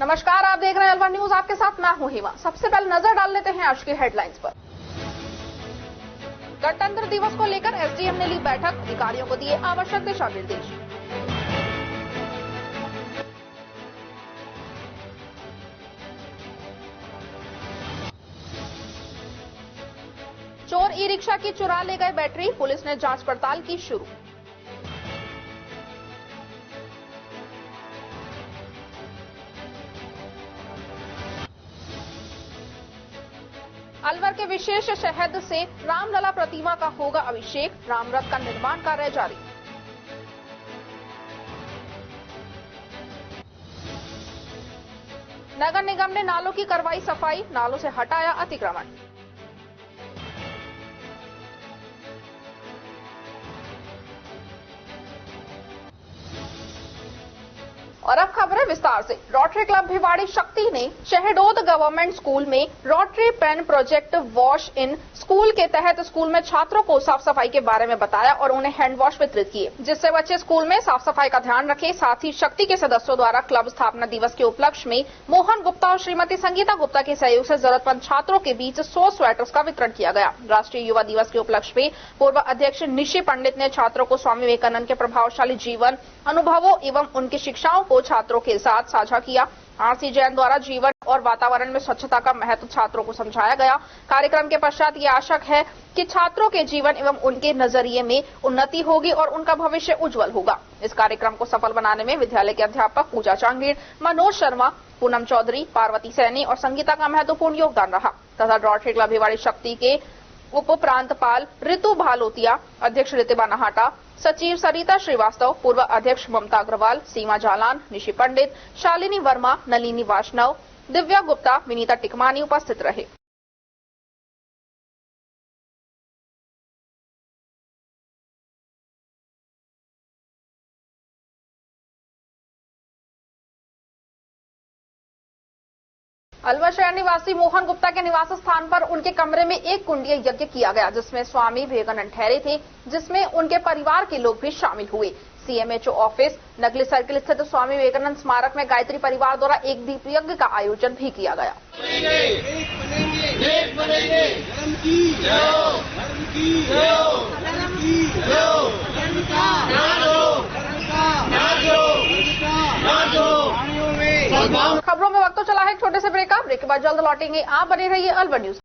नमस्कार, आप देख रहे हैं अलवर न्यूज। आपके साथ मैं हूं हिमा। सबसे पहले नजर डाल लेते हैं आज की हेडलाइंस पर। गणतंत्र दिवस को लेकर एसडीएम ने ली बैठक, अधिकारियों को दिए आवश्यक दिशा निर्देश। चोर ई रिक्शा की चुरा ले गए बैटरी, पुलिस ने जांच पड़ताल की शुरू। अलवर के विशेष शहद से रामलला प्रतिमा का होगा अभिषेक, रामरथ का निर्माण कार्य जारी। नगर निगम ने नालों की करवाई सफाई, नालों से हटाया अतिक्रमण। और अब खबरें विस्तार से। रोटरी क्लब भिवाड़ी शक्ति ने शहडोल गवर्नमेंट स्कूल में rotary pen project wash in school के तहत स्कूल में छात्रों को साफ सफाई के बारे में बताया और उन्हें हैंड वॉश वितरित किए, जिससे बच्चे स्कूल में साफ सफाई का ध्यान रखें। साथ ही शक्ति के सदस्यों द्वारा क्लब स्थापना दिवस के उपलक्ष्य में मोहन गुप्ता और श्रीमती संगीता गुप्ता के सहयोग से जरूरतमंद छात्रों के बीच 100 स्वेटर्स का वितरण किया गया। राष्ट्रीय युवा दिवस के उपलक्ष्य में पूर्व अध्यक्ष निशि पंडित ने छात्रों को स्वामी विवेकानंद के प्रभावशाली जीवन अनुभवों एवं उनकी शिक्षाओं को छात्रों के साथ साझा किया। आरसी जैन द्वारा जीवन और वातावरण में स्वच्छता का महत्व छात्रों को समझाया गया। कार्यक्रम के पश्चात ये आशा है कि छात्रों के जीवन एवं उनके नजरिए में उन्नति होगी और उनका भविष्य उज्जवल होगा। इस कार्यक्रम को सफल बनाने में विद्यालय के अध्यापक पूजा चांगीर, मनोज शर्मा, पूनम चौधरी, पार्वती सैनी और संगीता का महत्वपूर्ण योगदान रहा तथा रोटरी क्लब भिवाड़ी शक्ति के उप प्रांतपाल ऋतु भालोतिया, अध्यक्ष रितिबा नहाटा, सचिव सरिता श्रीवास्तव, पूर्व अध्यक्ष ममता अग्रवाल, सीमा जालान, निशि पंडित, शालिनी वर्मा, नलिनी वाष्णव, दिव्या गुप्ता, विनीता टिकमानी उपस्थित रहे। अलवर शहर निवासी मोहन गुप्ता के निवास स्थान पर उनके कमरे में एक कुंडीय यज्ञ किया गया, जिसमें स्वामी विवेकानंद ठहरे थे, जिसमें उनके परिवार के लोग भी शामिल हुए। सीएमएचओ ऑफिस नकली सर्किल स्थित स्वामी विवेकानंद स्मारक में गायत्री परिवार द्वारा एक दीप यज्ञ का आयोजन भी किया गया। खबरों में वक्त तो चला है एक छोटे से ब्रेक का। ब्रेक के बाद जल्द लौटेंगे। आप बने रहिए अलवर न्यूज।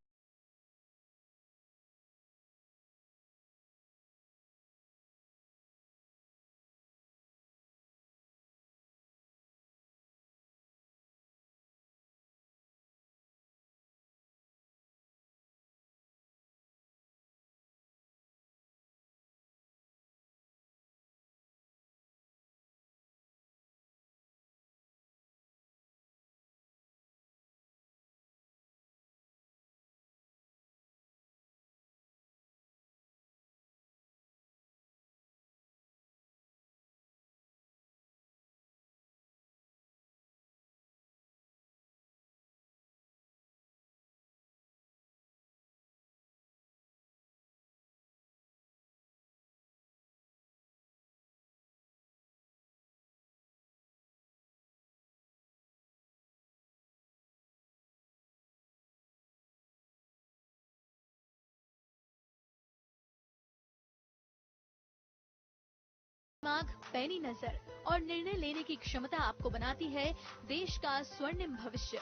दिमाग, पैनी नजर और निर्णय लेने की क्षमता आपको बनाती है देश का स्वर्णिम भविष्य।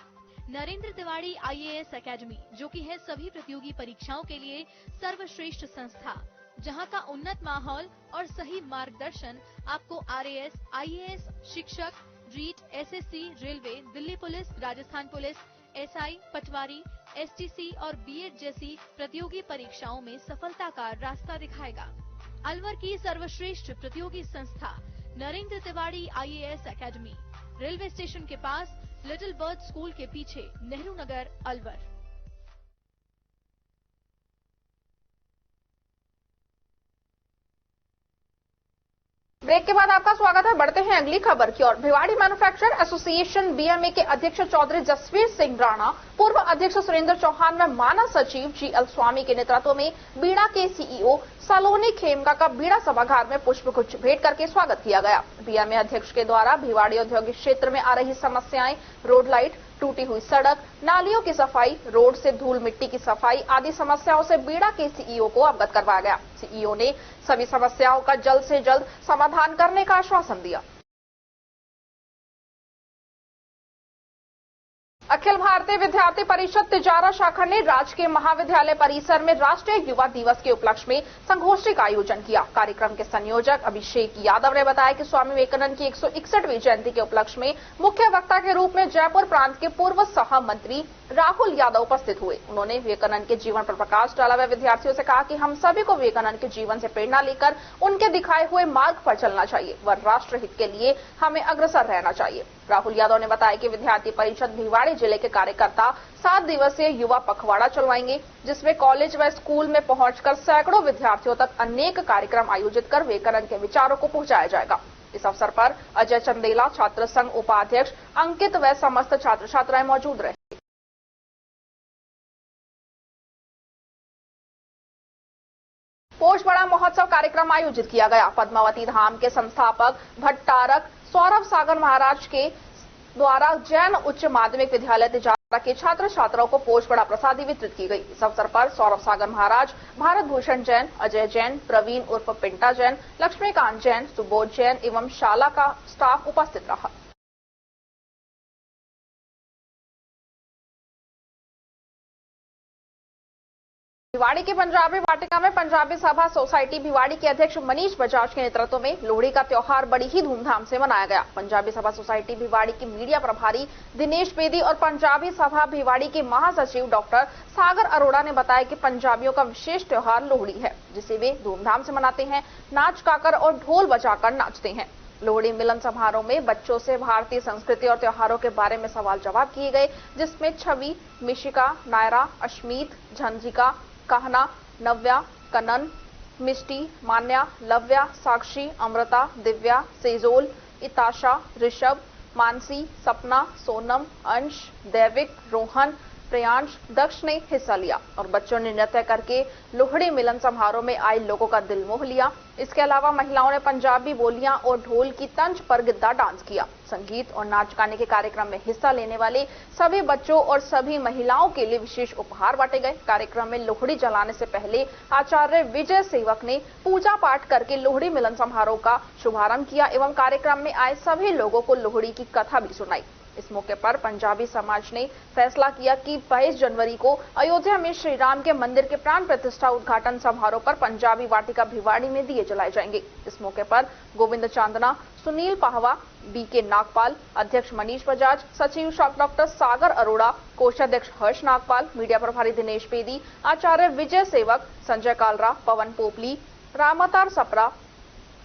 नरेंद्र तिवारी आईएएस एकेडमी, जो कि है सभी प्रतियोगी परीक्षाओं के लिए सर्वश्रेष्ठ संस्था, जहां का उन्नत माहौल और सही मार्गदर्शन आपको आरएएस, आईएएस, शिक्षक, REET, SSC, railway, Delhi police, Rajasthan police, SI, patwari, STC और बीएड जैसी प्रतियोगी परीक्षाओं में सफलता का रास्ता दिखाएगा। अलवर की सर्वश्रेष्ठ प्रतियोगी संस्था Narendra Tiwari IAS academy, railway station के पास, लिटिल बर्ड स्कूल के पीछे, नेहरू नगर, अलवर। ब्रेक के बाद आपका स्वागत है। बढ़ते हैं अगली खबर की ओर। भिवाड़ी मैन्युफैक्चरर एसोसिएशन बीएमए के अध्यक्ष चौधरी जसवीर सिंह राणा, पूर्व अध्यक्ष सुरेंद्र चौहान व मानव सचिव जीएल स्वामी के नेतृत्व में बीड़ा के सीईओ सलोनी खेमका का बीड़ा सभागार में पुष्पगुच्छ भेंट करके स्वागत किया गया। बीएमए अध्यक्ष के द्वारा भिवाड़ी औद्योगिक क्षेत्र में आ रही समस्याएं, रोड लाइट, टूटी हुई सड़क, नालियों की सफाई, रोड से धूल मिट्टी की सफाई आदि समस्याओं से बीड़ा के सीईओ को अवगत करवाया गया। सीईओ ने सभी समस्याओं का जल्द से जल्द समाधान करने का आश्वासन दिया। अखिल भारतीय विद्यार्थी परिषद तिजारा शाखा ने राजकीय महाविद्यालय परिसर में राष्ट्रीय युवा दिवस के उपलक्ष्य में संगोष्ठी का आयोजन किया। कार्यक्रम के संयोजक अभिषेक यादव ने बताया कि स्वामी विवेकानंद की 161वीं जयंती के उपलक्ष्य में मुख्य वक्ता के रूप में जयपुर प्रांत के पूर्व सह मंत्री राहुल यादव उपस्थित हुए। उन्होंने विवेकानंद के जीवन पर प्रकाश डाला व विद्यार्थियों से कहा कि हम सभी को विवेकानंद के जीवन से प्रेरणा लेकर उनके दिखाए हुए मार्ग पर चलना चाहिए व राष्ट्र हित के लिए हमें अग्रसर रहना चाहिए। राहुल यादव ने बताया कि विद्यार्थी परिषद भिवाड़ी जिले के कार्यकर्ता 7 दिवसीय युवा पखवाड़ा चलवाएंगे, जिसमें कॉलेज व स्कूल में पहुंचकर सैकड़ों विद्यार्थियों तक अनेक कार्यक्रम आयोजित कर विवेकानंद के विचारों को पहुंचाया जाएगा। इस अवसर पर अजय चंदेला, छात्र संघ उपाध्यक्ष अंकित व समस्त छात्र छात्राएं मौजूद रहे। पोषबड़ा महोत्सव कार्यक्रम आयोजित किया गया। पद्मावती धाम के संस्थापक भट्टारक सौरभ सागर महाराज के द्वारा जैन उच्च माध्यमिक विद्यालय तिजारा के छात्र छात्राओं को पोषबड़ा प्रसादी वितरित की गई। इस अवसर पर सौरभ सागर महाराज, भारत भूषण जैन, अजय जैन, प्रवीण उर्फ पिंटा जैन, लक्ष्मीकांत जैन, सुबोध जैन एवं शाला का स्टाफ उपस्थित रहा। भिवाड़ी की पंजाबी वाटिका में पंजाबी सभा सोसाइटी भिवाड़ी के अध्यक्ष मनीष बजाज के नेतृत्व में लोहड़ी का त्योहार बड़ी ही धूमधाम से मनाया गया। पंजाबी सभा सोसाइटी भिवाड़ी की मीडिया प्रभारी दिनेश बेदी और पंजाबी सभा भिवाड़ी के महासचिव डॉक्टर सागर अरोड़ा ने बताया कि पंजाबियों का विशेष त्योहार लोहड़ी है, जिसे वे धूमधाम से मनाते हैं, नाच गाकर और ढोल बजाकर नाचते हैं। लोहड़ी मिलन समारोह में बच्चों से भारतीय संस्कृति और त्योहारों के बारे में सवाल जवाब किए गए, जिसमें छवि, मिशिका, नायरा, अश्मीत, झंझिका, कहना, नव्या, कनन, मिष्टी, मान्या, लव्या, साक्षी, अमृता, दिव्या, सेजोल, इताशा, ऋषभ, मानसी, सपना, सोनम, अंश, दैविक, रोहन, प्रियांश, दक्ष ने हिस्सा लिया और बच्चों ने नृत्य करके लोहड़ी मिलन समारोह में आए लोगों का दिल मोह लिया। इसके अलावा महिलाओं ने पंजाबी बोलियां और ढोल की तंज पर गिद्दा डांस किया। संगीत और नाच गाने के कार्यक्रम में हिस्सा लेने वाले सभी बच्चों और सभी महिलाओं के लिए विशेष उपहार बांटे गए। कार्यक्रम में लोहड़ी जलाने से पहले आचार्य विजय सेवक ने पूजा पाठ करके लोहड़ी मिलन समारोह का शुभारंभ किया एवं कार्यक्रम में आए सभी लोगों को लोहड़ी की कथा भी सुनाई। इस मौके पर पंजाबी समाज ने फैसला किया कि 22 जनवरी को अयोध्या में श्री राम के मंदिर के प्राण प्रतिष्ठा उद्घाटन समारोह पर पंजाबी वाटिका भिवाड़ी में दिए जलाए जाएंगे। इस मौके पर गोविंद चांदना, सुनील पाहवा, बीके नागपाल, अध्यक्ष मनीष बजाज, सचिव डॉक्टर सागर अरोड़ा, कोषाध्यक्ष हर्ष नागपाल, मीडिया प्रभारी दिनेश बेदी, आचार्य विजय सेवक, संजय कालरा, पवन पोपली, रामातार सपरा,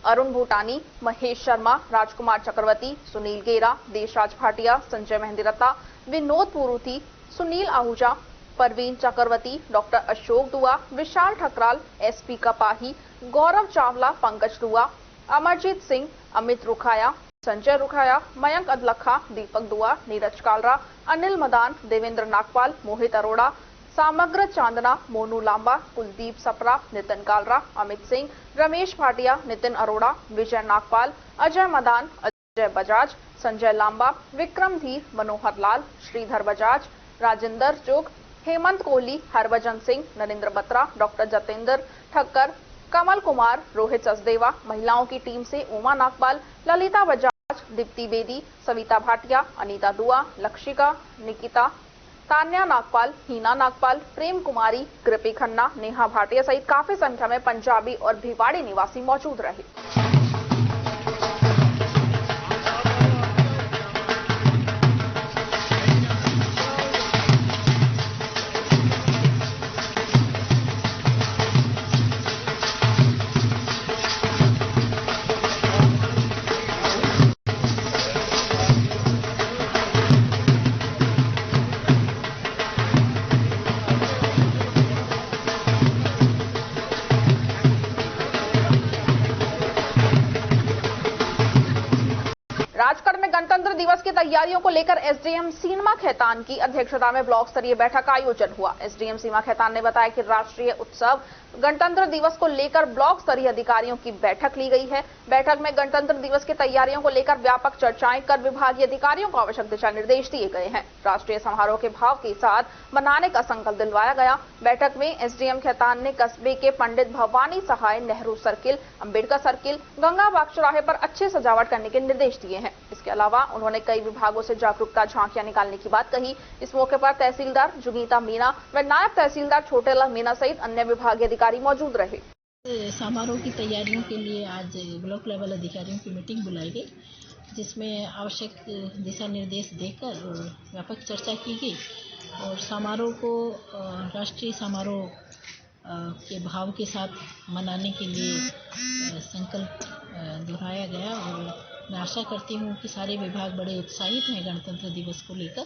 अरुण भूटानी, महेश शर्मा, राजकुमार चक्रवर्ती, सुनील गेरा, देशराज भाटिया, संजय मेहंदीरता, विनोद पुरुथी, सुनील आहूजा, परवीन चक्रवर्ती, डॉक्टर अशोक दुआ, विशाल ठकराल, एसपी कपाही, गौरव चावला, पंकज दुआ, अमरजीत सिंह, अमित रुखाया, संजय रुखाया, मयंक अदलखा, दीपक दुआ, नीरज कालरा, अनिल मदान, देवेंद्र नागपाल, मोहित अरोड़ा, सामग्र चांदना, मोनू लांबा, कुलदीप सपरा, नितिन कालरा, अमित सिंह, रमेश भाटिया, नितिन अरोड़ा, विजय नागपाल, अजय मदान, अजय बजाज, संजय लांबा, विक्रम धीर, मनोहर लाल, श्रीधर बजाज, राजेंद्र जोग, हेमंत कोहली, हरभजन सिंह, नरेंद्र बत्रा, डॉक्टर जतेंद्र ठक्कर, कमल कुमार, रोहित सचदेवा, महिलाओं की टीम से उमा नागपाल, ललिता बजाज, दीप्ति बेदी, सविता भाटिया, अनीता दुआ, लक्षिका, निकिता, तान्या नागपाल, हीना नागपाल, प्रेम कुमारी, कृपी खन्ना, नेहा भाटिया सहित काफी संख्या में पंजाबी और भिवाड़ी निवासी मौजूद रहे। राजगढ़ में गणतंत्र दिवस की तैयारियों को लेकर एसडीएम सीमा खेतान की अध्यक्षता में ब्लॉक स्तरीय बैठक का आयोजन हुआ। एसडीएम सीमा खेतान ने बताया कि राष्ट्रीय उत्सव गणतंत्र दिवस को लेकर ब्लॉक स्तरीय अधिकारियों की बैठक ली गई है। बैठक में गणतंत्र दिवस की तैयारियों को लेकर व्यापक चर्चाएं कर विभागीय अधिकारियों को आवश्यक दिशा निर्देश दिए गए हैं। राष्ट्रीय समारोह के भाव के साथ मनाने का संकल्प दिलवाया गया। बैठक में एसडीएम खेतान ने कस्बे के पंडित भवानी सहाय, नेहरू सर्किल, अंबेडकर सर्किल, गंगा बाग चौराहे पर अच्छी सजावट करने के निर्देश दिए हैं। इसके अलावा उन्होंने कई विभागों से जागरूकता झांकियां निकालने की बात कही। इस मौके पर तहसीलदार जुगीता मीना व नायब तहसीलदार छोटेलाल मीना सहित अन्य विभागीय अधिकारी मौजूद रहे। समारोह की तैयारियों के लिए आज ब्लॉक लेवल अधिकारियों की मीटिंग बुलाई गई, जिसमें आवश्यक दिशा निर्देश देकर व्यापक चर्चा की गई और समारोह को राष्ट्रीय समारोह के भाव के साथ मनाने के लिए संकल्प दोहराया गया। और मैं आशा करती हूँ कि सारे विभाग बड़े उत्साहित हैं गणतंत्र दिवस को लेकर।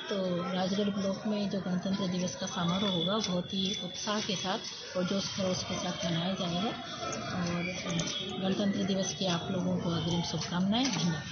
तो राजगढ़ ब्लॉक में जो गणतंत्र दिवस का समारोह होगा बहुत ही उत्साह के साथ और जोश खरोश के साथ मनाया जाएगा। और गणतंत्र दिवस की आप लोगों को अग्रिम शुभकामनाएं। धन्यवाद।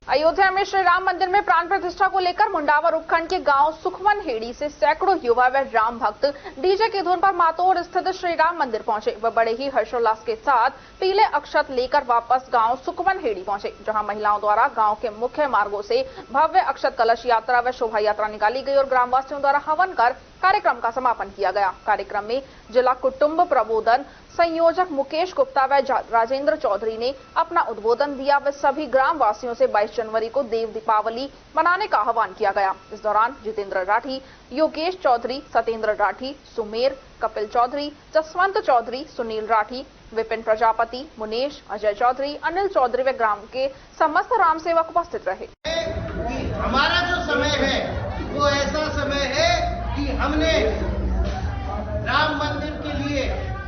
अयोध्या में श्री राम मंदिर में प्राण प्रतिष्ठा को लेकर मुंडावर उपखंड के गांव सुखवन हेड़ी से सैकड़ों युवा व राम भक्त डीजे की धुन पर मातोड़ स्थित श्री राम मंदिर पहुंचे। वह बड़े ही हर्षोल्लास के साथ पीले अक्षत लेकर वापस गांव सुखवन हेड़ी पहुंचे, जहां महिलाओं द्वारा गांव के मुख्य मार्गों से भव्य अक्षत कलश यात्रा व शोभा यात्रा निकाली गई और ग्रामवासियों द्वारा हवन कर कार्यक्रम का समापन किया गया। कार्यक्रम में जिला कुटुंब प्रबोधन संयोजक मुकेश गुप्ता व राजेंद्र चौधरी ने अपना उद्बोधन दिया व सभी ग्रामवासियों से 22 जनवरी को देव दीपावली मनाने का आह्वान किया गया। इस दौरान जितेंद्र राठी, योगेश चौधरी, सत्येंद्र राठी, सुमेर, कपिल चौधरी, जसवंत चौधरी, सुनील राठी, विपिन प्रजापति, मुनेश, अजय चौधरी, अनिल चौधरी व ग्राम के समस्त राम सेवक उपस्थित रहे। हमारा जो समय है वो ऐसा समय है कि हमने राम मंदिर के लिए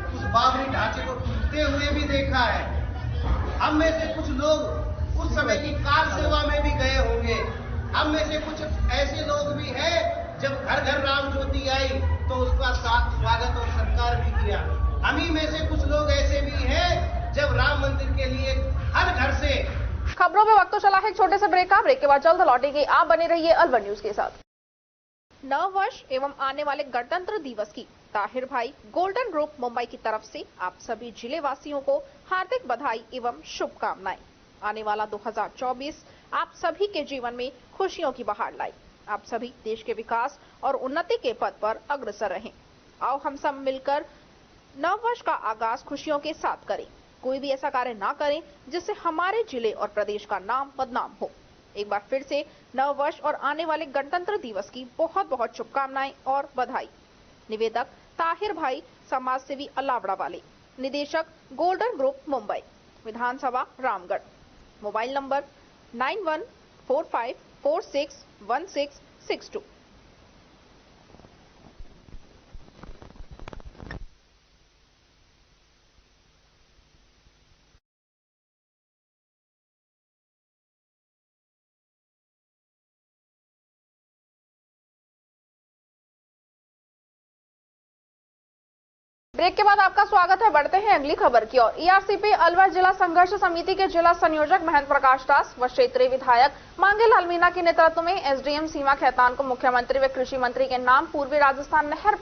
उस बाबरी ढांचे को टूटते हुए भी देखा है। हम में से कुछ लोग उस समय की कार सेवा में भी गए होंगे। हम में से कुछ ऐसे लोग भी हैं जब घर घर राम ज्योति आई तो उसका स्वागत और सत्कार भी किया। हम ही में से कुछ लोग ऐसे भी हैं जब राम मंदिर के लिए हर घर से। खबरों में वक्त तो चला है एक छोटे से ब्रेक का। ब्रेक के बाद जल्द लौटेंगे। आप बने रहिए अलवर न्यूज के साथ। नव वर्ष एवं आने वाले गणतंत्र दिवस की ताहिर भाई गोल्डन ग्रुप मुंबई की तरफ से आप सभी जिले वासियों को हार्दिक बधाई एवं शुभकामनाएं। आने वाला 2024 आप सभी के जीवन में खुशियों की बहार लाए। आप सभी देश के विकास और उन्नति के पथ पर अग्रसर रहें। आओ हम सब मिलकर नव वर्ष का आगाज खुशियों के साथ करें। कोई भी ऐसा कार्य ना करें जिससे हमारे जिले और प्रदेश का नाम बदनाम हो। एक बार फिर से नव वर्ष और आने वाले गणतंत्र दिवस की बहुत बहुत शुभकामनाएं और बधाई। निवेदक ताहिर भाई, समाज सेवी अलावड़ा वाले, निदेशक गोल्डन ग्रुप मुंबई, विधानसभा रामगढ़। Mobile number 9145461662। ब्रेक के बाद आपका स्वागत है। बढ़ते हैं अगली खबर की ओर। ईआरसीपी अलवर जिला संघर्ष समिति के जिला संयोजक महेंद्र प्रकाश दास व क्षेत्रीय विधायक मांगे लाल मीणा के नेतृत्व में एसडीएम सीमा खेतान को मुख्यमंत्री व कृषि मंत्री के नाम पूर्वी राजस्थान नहर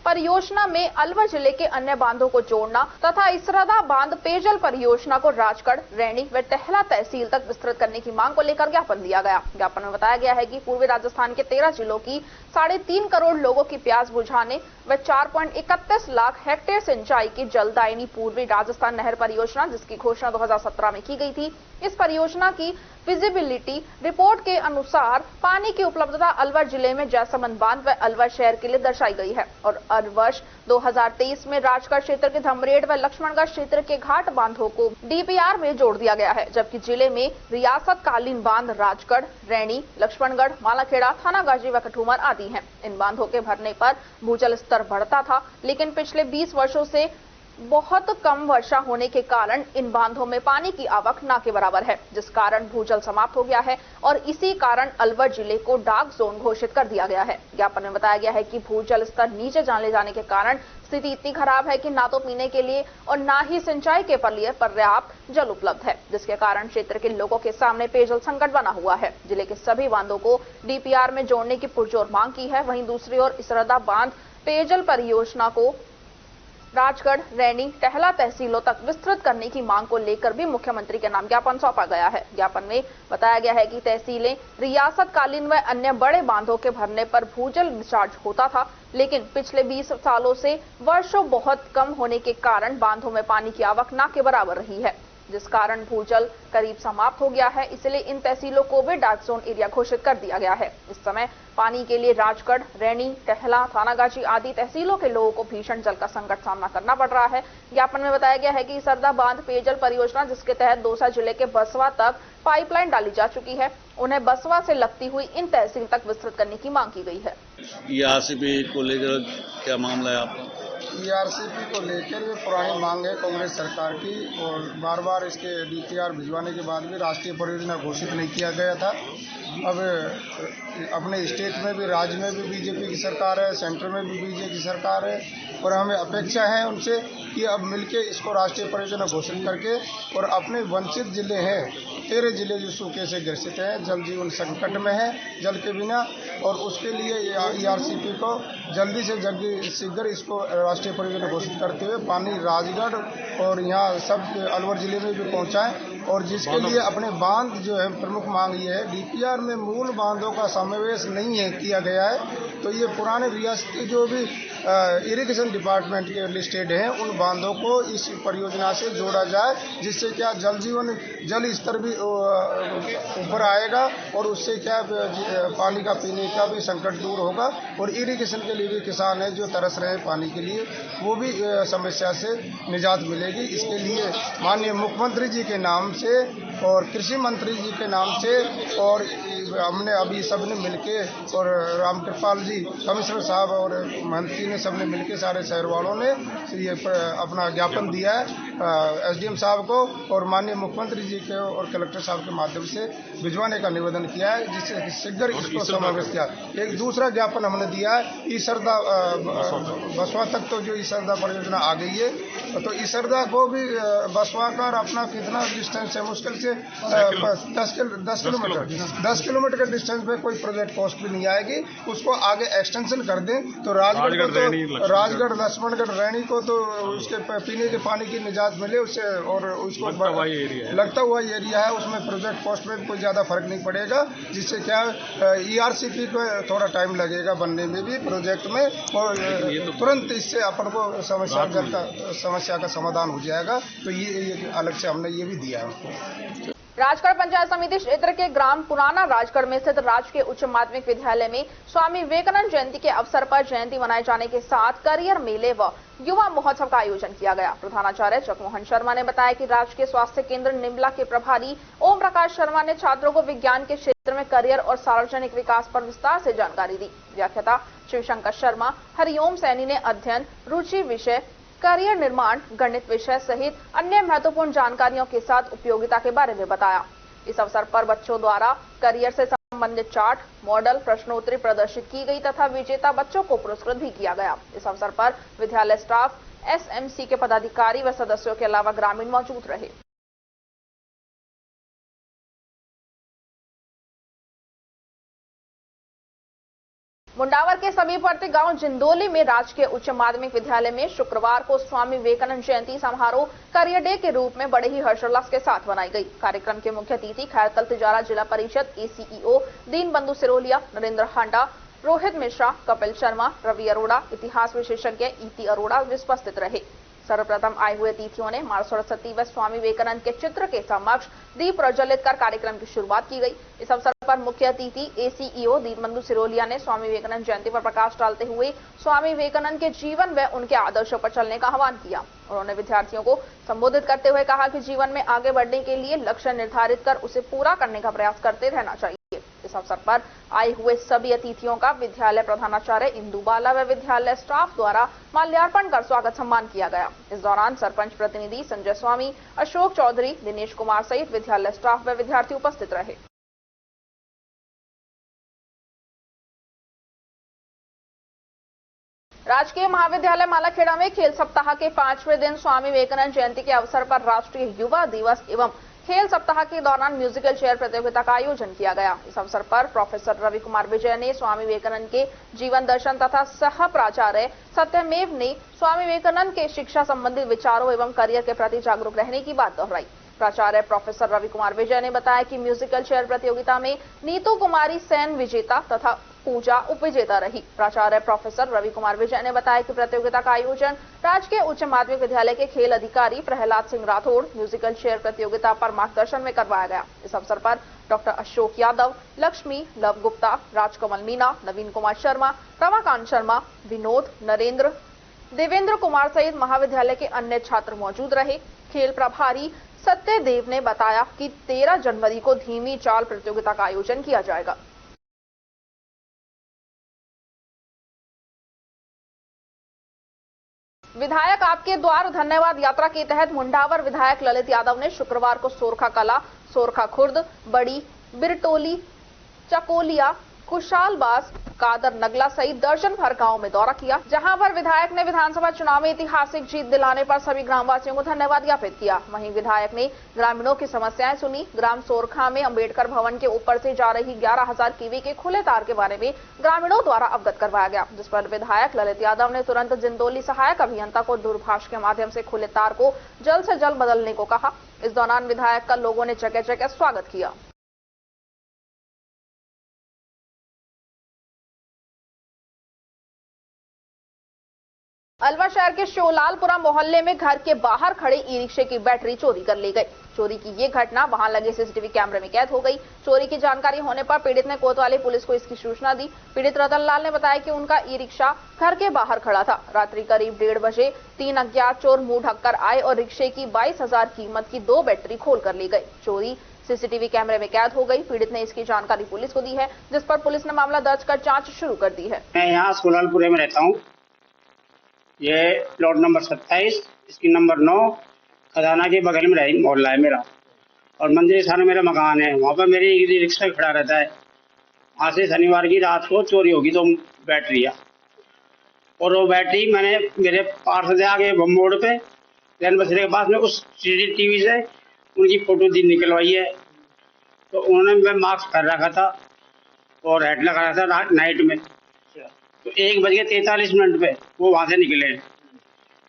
परियोजना में अलवर जिले के अन्य बांधों को जोड़ना तथा इसरदा बांध पेयजल परियोजना को राजगढ़, रैणी व टहला तहसील तक विस्तृत करने की मांग को लेकर ज्ञापन दिया गया। ज्ञापन में बताया गया है कि पूर्वी राजस्थान के 13 जिलों की 3.5 करोड़ लोगों की प्यास बुझाने व 4.31 लाख हेक्टेयर सिंचाई की जलदायिनी पूर्वी राजस्थान नहर परियोजना, जिसकी घोषणा 2017 में की गई थी। इस परियोजना की विजिबिलिटी रिपोर्ट के अनुसार पानी की उपलब्धता अलवर जिले में जैसमंद बांध व अलवर शहर के लिए दर्शाई गई है और वर्ष 2023 में राजगढ़ क्षेत्र के धमरेड़ व लक्ष्मणगढ़ क्षेत्र के घाट बांधों को डीपीआर में जोड़ दिया गया है, जबकि जिले में रियासत कालीन बांध राजगढ़, रैणी, लक्ष्मणगढ़, मालाखेड़ा, थानागाजी व कठूमर आदि हैं। इन बांधों के भरने पर भूजल स्तर बढ़ता था, लेकिन पिछले 20 वर्षों से बहुत कम वर्षा होने के कारण इन बांधों में पानी की आवक न के बराबर है, जिस कारण भूजल समाप्त हो गया है और इसी कारण अलवर जिले को डार्क जोन घोषित कर दिया गया है। ज्ञापन में बताया गया है कि भूजल स्तर नीचे चले जाने के कारण स्थिति इतनी खराब है कि ना तो पीने के लिए और ना ही सिंचाई के लिए पर्याप्त जल उपलब्ध है, जिसके कारण क्षेत्र के लोगों के सामने पेयजल संकट बना हुआ है। जिले के सभी बांधों को डीपीआर में जोड़ने की पुरजोर मांग की है। वहीं दूसरी ओर इसरदा बांध पेयजल परियोजना को राजगढ़, रैनी, टहला तहसीलों तक विस्तृत करने की मांग को लेकर भी मुख्यमंत्री के नाम ज्ञापन सौंपा गया है। ज्ञापन में बताया गया है कि तहसीलें रियासत कालीन व अन्य बड़े बांधों के भरने पर भूजल डिस्चार्ज होता था, लेकिन पिछले 20 सालों से वर्षों बहुत कम होने के कारण बांधों में पानी की आवक न के बराबर रही है, जिस कारण भूजल करीब समाप्त हो गया है। इसलिए इन तहसीलों को भी डार्क जोन एरिया घोषित कर दिया गया है। इस समय पानी के लिए राजगढ़, रैनी, टहला, थानागाजी आदि तहसीलों के लोगों को भीषण जल का संकट सामना करना पड़ रहा है। ज्ञापन में बताया गया है कि सरदा बांध पेयजल परियोजना, जिसके तहत दौसा जिले के बसवा तक पाइपलाइन डाली जा चुकी है, उन्हें बसवा से लगती हुई इन तहसील तक विस्तृत करने की मांग की गई है। ईआरसीपी को लेकर क्या मामला है आपका? ईआरसीपी को लेकर ये पुरानी मांग है कांग्रेस सरकार की, और बार बार इसके डीपीआर भिजवाने के बाद भी राष्ट्रीय परियोजना घोषित नहीं किया गया था। अब अपने स्टेट में भी, राज्य में भी बीजेपी की सरकार है, सेंटर में भी बीजेपी की सरकार है, और हमें अपेक्षा है उनसे कि अब मिलके इसको राष्ट्रीय परियोजना घोषित करके, और अपने वंचित जिले हैं 13 जिले जो सूखे से ग्रसित हैं, जल जीवन संकट में है जल के बिना, और उसके लिए ईआरसीपी को जल्दी से जल्दी शीघ्र इसको राष्ट्रीय परियोजना घोषित करते हुए पानी राजगढ़ और यहाँ सब अलवर जिले में भी पहुँचाएं, और जिसके लिए अपने बांध जो है प्रमुख मांग ये है, डीपीआर में मूल बांधों का समावेश नहीं है किया गया है, तो ये पुराने रियासती जो भी इरिगेशन डिपार्टमेंट के लिस्टेड हैं उन बांधों को इस परियोजना से जोड़ा जाए, जिससे क्या जल जीवन जल स्तर भी ऊपर आएगा, और उससे क्या पानी का पीने का भी संकट दूर होगा, और इरिगेशन के लिए भी किसान है जो तरस रहे हैं पानी के लिए, वो भी समस्या से निजात मिलेगी। इसके लिए माननीय मुख्यमंत्री जी के नाम से और कृषि मंत्री जी के नाम से, और हमने अभी सबने मिलके, और रामकृपाल जी कमिश्नर साहब और मंत्री ने सबने मिलके, सारे शहर वालों ने ये अपना ज्ञापन दिया है एसडीएम साहब को, और माननीय मुख्यमंत्री जी के और कलेक्टर साहब के माध्यम से भिजवाने का निवेदन किया है, जिससे शीघ्र इसको समावेश किया। एक दूसरा ज्ञापन हमने दिया है ईसरदा बसवा तक, तो जो ईसरदा परियोजना आ गई है, तो ईसरदा को भी बसवा का अपना कितना डिस्टेंस है, मुश्किल से 10 किलोमीटर के डिस्टेंस पे कोई प्रोजेक्ट कॉस्ट भी नहीं आएगी। उसको आगे एक्सटेंशन कर दें तो राजगढ़ लक्ष्मणगढ़ रैनी को तो उसके पीने के पानी की निजात मिले उससे, और उसको लगता हुआ एरिया है, उसमें प्रोजेक्ट कॉस्ट में कोई ज्यादा फर्क नहीं पड़ेगा, जिससे क्या ईआरसीपी को थोड़ा टाइम लगेगा बनने में भी प्रोजेक्ट में, और तुरंत इससे अपन को समस्या का समाधान हो जाएगा। तो ये अलग से हमने ये भी दिया है। राजगढ़ पंचायत समिति क्षेत्र के ग्राम पुराना राजगढ़ में स्थित राजकीय उच्च माध्यमिक विद्यालय में स्वामी विवेकानंद जयंती के अवसर पर जयंती मनाए जाने के साथ करियर मेले व युवा महोत्सव का आयोजन किया गया। प्रधानाचार्य जगमोहन शर्मा ने बताया कि राजकीय स्वास्थ्य केंद्र निमला के प्रभारी ओम प्रकाश शर्मा ने छात्रों को विज्ञान के क्षेत्र में करियर और सार्वजनिक विकास पर विस्तार से जानकारी दी। व्याख्याता शिवशंकर शर्मा, हरिओम सैनी ने अध्ययन, रुचि विषय, करियर निर्माण, गणित विषय सहित अन्य महत्वपूर्ण जानकारियों के साथ उपयोगिता के बारे में बताया। इस अवसर पर बच्चों द्वारा करियर से संबंधित चार्ट, मॉडल, प्रश्नोत्तरी प्रदर्शित की गई तथा विजेता बच्चों को पुरस्कृत भी किया गया। इस अवसर पर विद्यालय स्टाफ, एसएमसी के पदाधिकारी व सदस्यों के अलावा ग्रामीण मौजूद रहे। मुंडावर के समीपवर्ती गांव जिंदोली में राजकीय उच्च माध्यमिक विद्यालय में शुक्रवार को स्वामी विवेकानंद जयंती समारोह करियर डे के रूप में बड़े ही हर्षोल्लास के साथ मनाई गई। कार्यक्रम के मुख्य अतिथि खैरकल तिजारा जिला परिषद एसीईओ दीनबंधु सिरोलिया, नरेंद्र हांडा, रोहित मिश्रा, कपिल शर्मा, रवि अरोड़ा, इतिहास विशेषज्ञ इति अरोड़ा उपस्थित रहे। सर्वप्रथम आए हुए अतिथियों ने मां सरस्वती व स्वामी विवेकानंद के चित्र के समक्ष दीप प्रज्वलित कर कार्यक्रम की शुरुआत की गई। इस अवसर पर मुख्य अतिथि एसीईओ दीनबंधु सिरोलिया ने स्वामी विवेकानंद जयंती पर प्रकाश डालते हुए स्वामी विवेकानंद के जीवन व उनके आदर्शों पर चलने का आह्वान किया। उन्होंने विद्यार्थियों को संबोधित करते हुए कहा कि जीवन में आगे बढ़ने के लिए लक्ष्य निर्धारित कर उसे पूरा करने का प्रयास करते रहना चाहिए। इस अवसर पर आए हुए सभी अतिथियों का विद्यालय प्रधानाचार्य इंदु बाला व विद्यालय स्टाफ द्वारा माल्यार्पण कर स्वागत सम्मान किया गया। इस दौरान सरपंच प्रतिनिधि संजय स्वामी, अशोक चौधरी, दिनेश कुमार सहित विद्यालय स्टाफ व विद्यार्थी उपस्थित रहे। राजकीय महाविद्यालय मालाखेड़ा में खेल सप्ताह के 5वें दिन स्वामी विवेकानंद जयंती के अवसर पर राष्ट्रीय युवा दिवस एवं खेल सप्ताह के दौरान म्यूजिकल चेयर प्रतियोगिता का आयोजन किया गया। इस अवसर पर प्रोफेसर रवि कुमार विजय ने स्वामी विवेकानंद के जीवन दर्शन तथा सह प्राचार्य सत्यमेव ने स्वामी विवेकानंद के शिक्षा संबंधी विचारों एवं करियर के प्रति जागरूक रहने की बात दोहराई। प्राचार्य प्रोफेसर रवि कुमार विजय ने बताया कि म्यूजिकल चेयर प्रतियोगिता में नीतू कुमारी सेन विजेता तथा पूजा उपविजेता रही। प्राचार्य प्रोफेसर रवि कुमार विजय ने बताया कि प्रतियोगिता का आयोजन राजकीय उच्च माध्यमिक विद्यालय के खेल अधिकारी प्रहलाद सिंह राठौड़ म्यूजिकल चेयर प्रतियोगिता पर मार्गदर्शन में करवाया गया। इस अवसर पर डॉक्टर अशोक यादव, लक्ष्मी, लव गुप्ता, राजकमल मीना, नवीन कुमार शर्मा, रमाकांत शर्मा, विनोद, नरेंद्र, देवेंद्र कुमार सहित महाविद्यालय के अन्य छात्र मौजूद रहे। खेल प्रभारी सत्यदेव ने बताया कि 13 जनवरी को धीमी चाल प्रतियोगिता का आयोजन किया जाएगा। विधायक आपके द्वार धन्यवाद यात्रा के तहत मुंडावर विधायक ललित यादव ने शुक्रवार को सोरखा कला, सोरखा खुर्द, बड़ी बिरटोली, चकोलिया, कुशालबास, कादर नगला सहित दर्जन भर गांव में दौरा किया, जहां पर विधायक ने विधानसभा चुनाव में ऐतिहासिक जीत दिलाने पर सभी ग्रामवासियों को धन्यवाद ज्ञापित किया। वहीं विधायक ने ग्रामीणों की समस्याएं सुनी। ग्राम सोरखा में अंबेडकर भवन के ऊपर से जा रही 11,000 कीवी के खुले तार के बारे में ग्रामीणों द्वारा अवगत करवाया गया, जिस पर विधायक ललित यादव ने तुरंत जिंदौली सहायक अभियंता को दूरभाष के माध्यम से खुले तार को जल्द से जल्द बदलने को कहा। इस दौरान विधायक का लोगों ने जगह जगह स्वागत किया। अलवर शहर के शिवलालपुरा मोहल्ले में घर के बाहर खड़े ई रिक्शे की बैटरी चोरी कर ली गई। चोरी की ये घटना वहां लगे सीसीटीवी कैमरे में कैद हो गई। चोरी की जानकारी होने पर पीड़ित ने कोतवाली पुलिस को इसकी सूचना दी। पीड़ित रतनलाल ने बताया कि उनका ई रिक्शा घर के बाहर खड़ा था। रात्रि करीब 1:30 बजे 3 अज्ञात चोर मुंह ढककर आए और रिक्शे की 22,000 कीमत की 2 बैटरी खोल कर ली गई। चोरी सीसीटीवी कैमरे में कैद हो गई। पीड़ित ने इसकी जानकारी पुलिस को दी है, जिस पर पुलिस ने मामला दर्ज कर जाँच शुरू कर दी है। मैं यहाँ शिवलालपुरे में रहता हूँ। ये प्लॉट नंबर 27, इसकी नंबर 9 खजाना के बगल में रही मोहल्ला है मेरा, और मंदिर थाना मेरा मकान है। वहाँ पर मेरी एक रिक्शा खड़ा रहता है। आज से शनिवार की रात को चोरी होगी 2 बैटरियाँ, और वो बैटरी मैंने मेरे पार्सल से आगे मोड़ पे जैन बसरे के पास में उस CCTV से उनकी फोटो निकलवाई है। तो उन्होंने मैं मास्क कर रखा था और हेड लगा रखा था नाइट में। तो 1:43 पे वो वहां से निकले।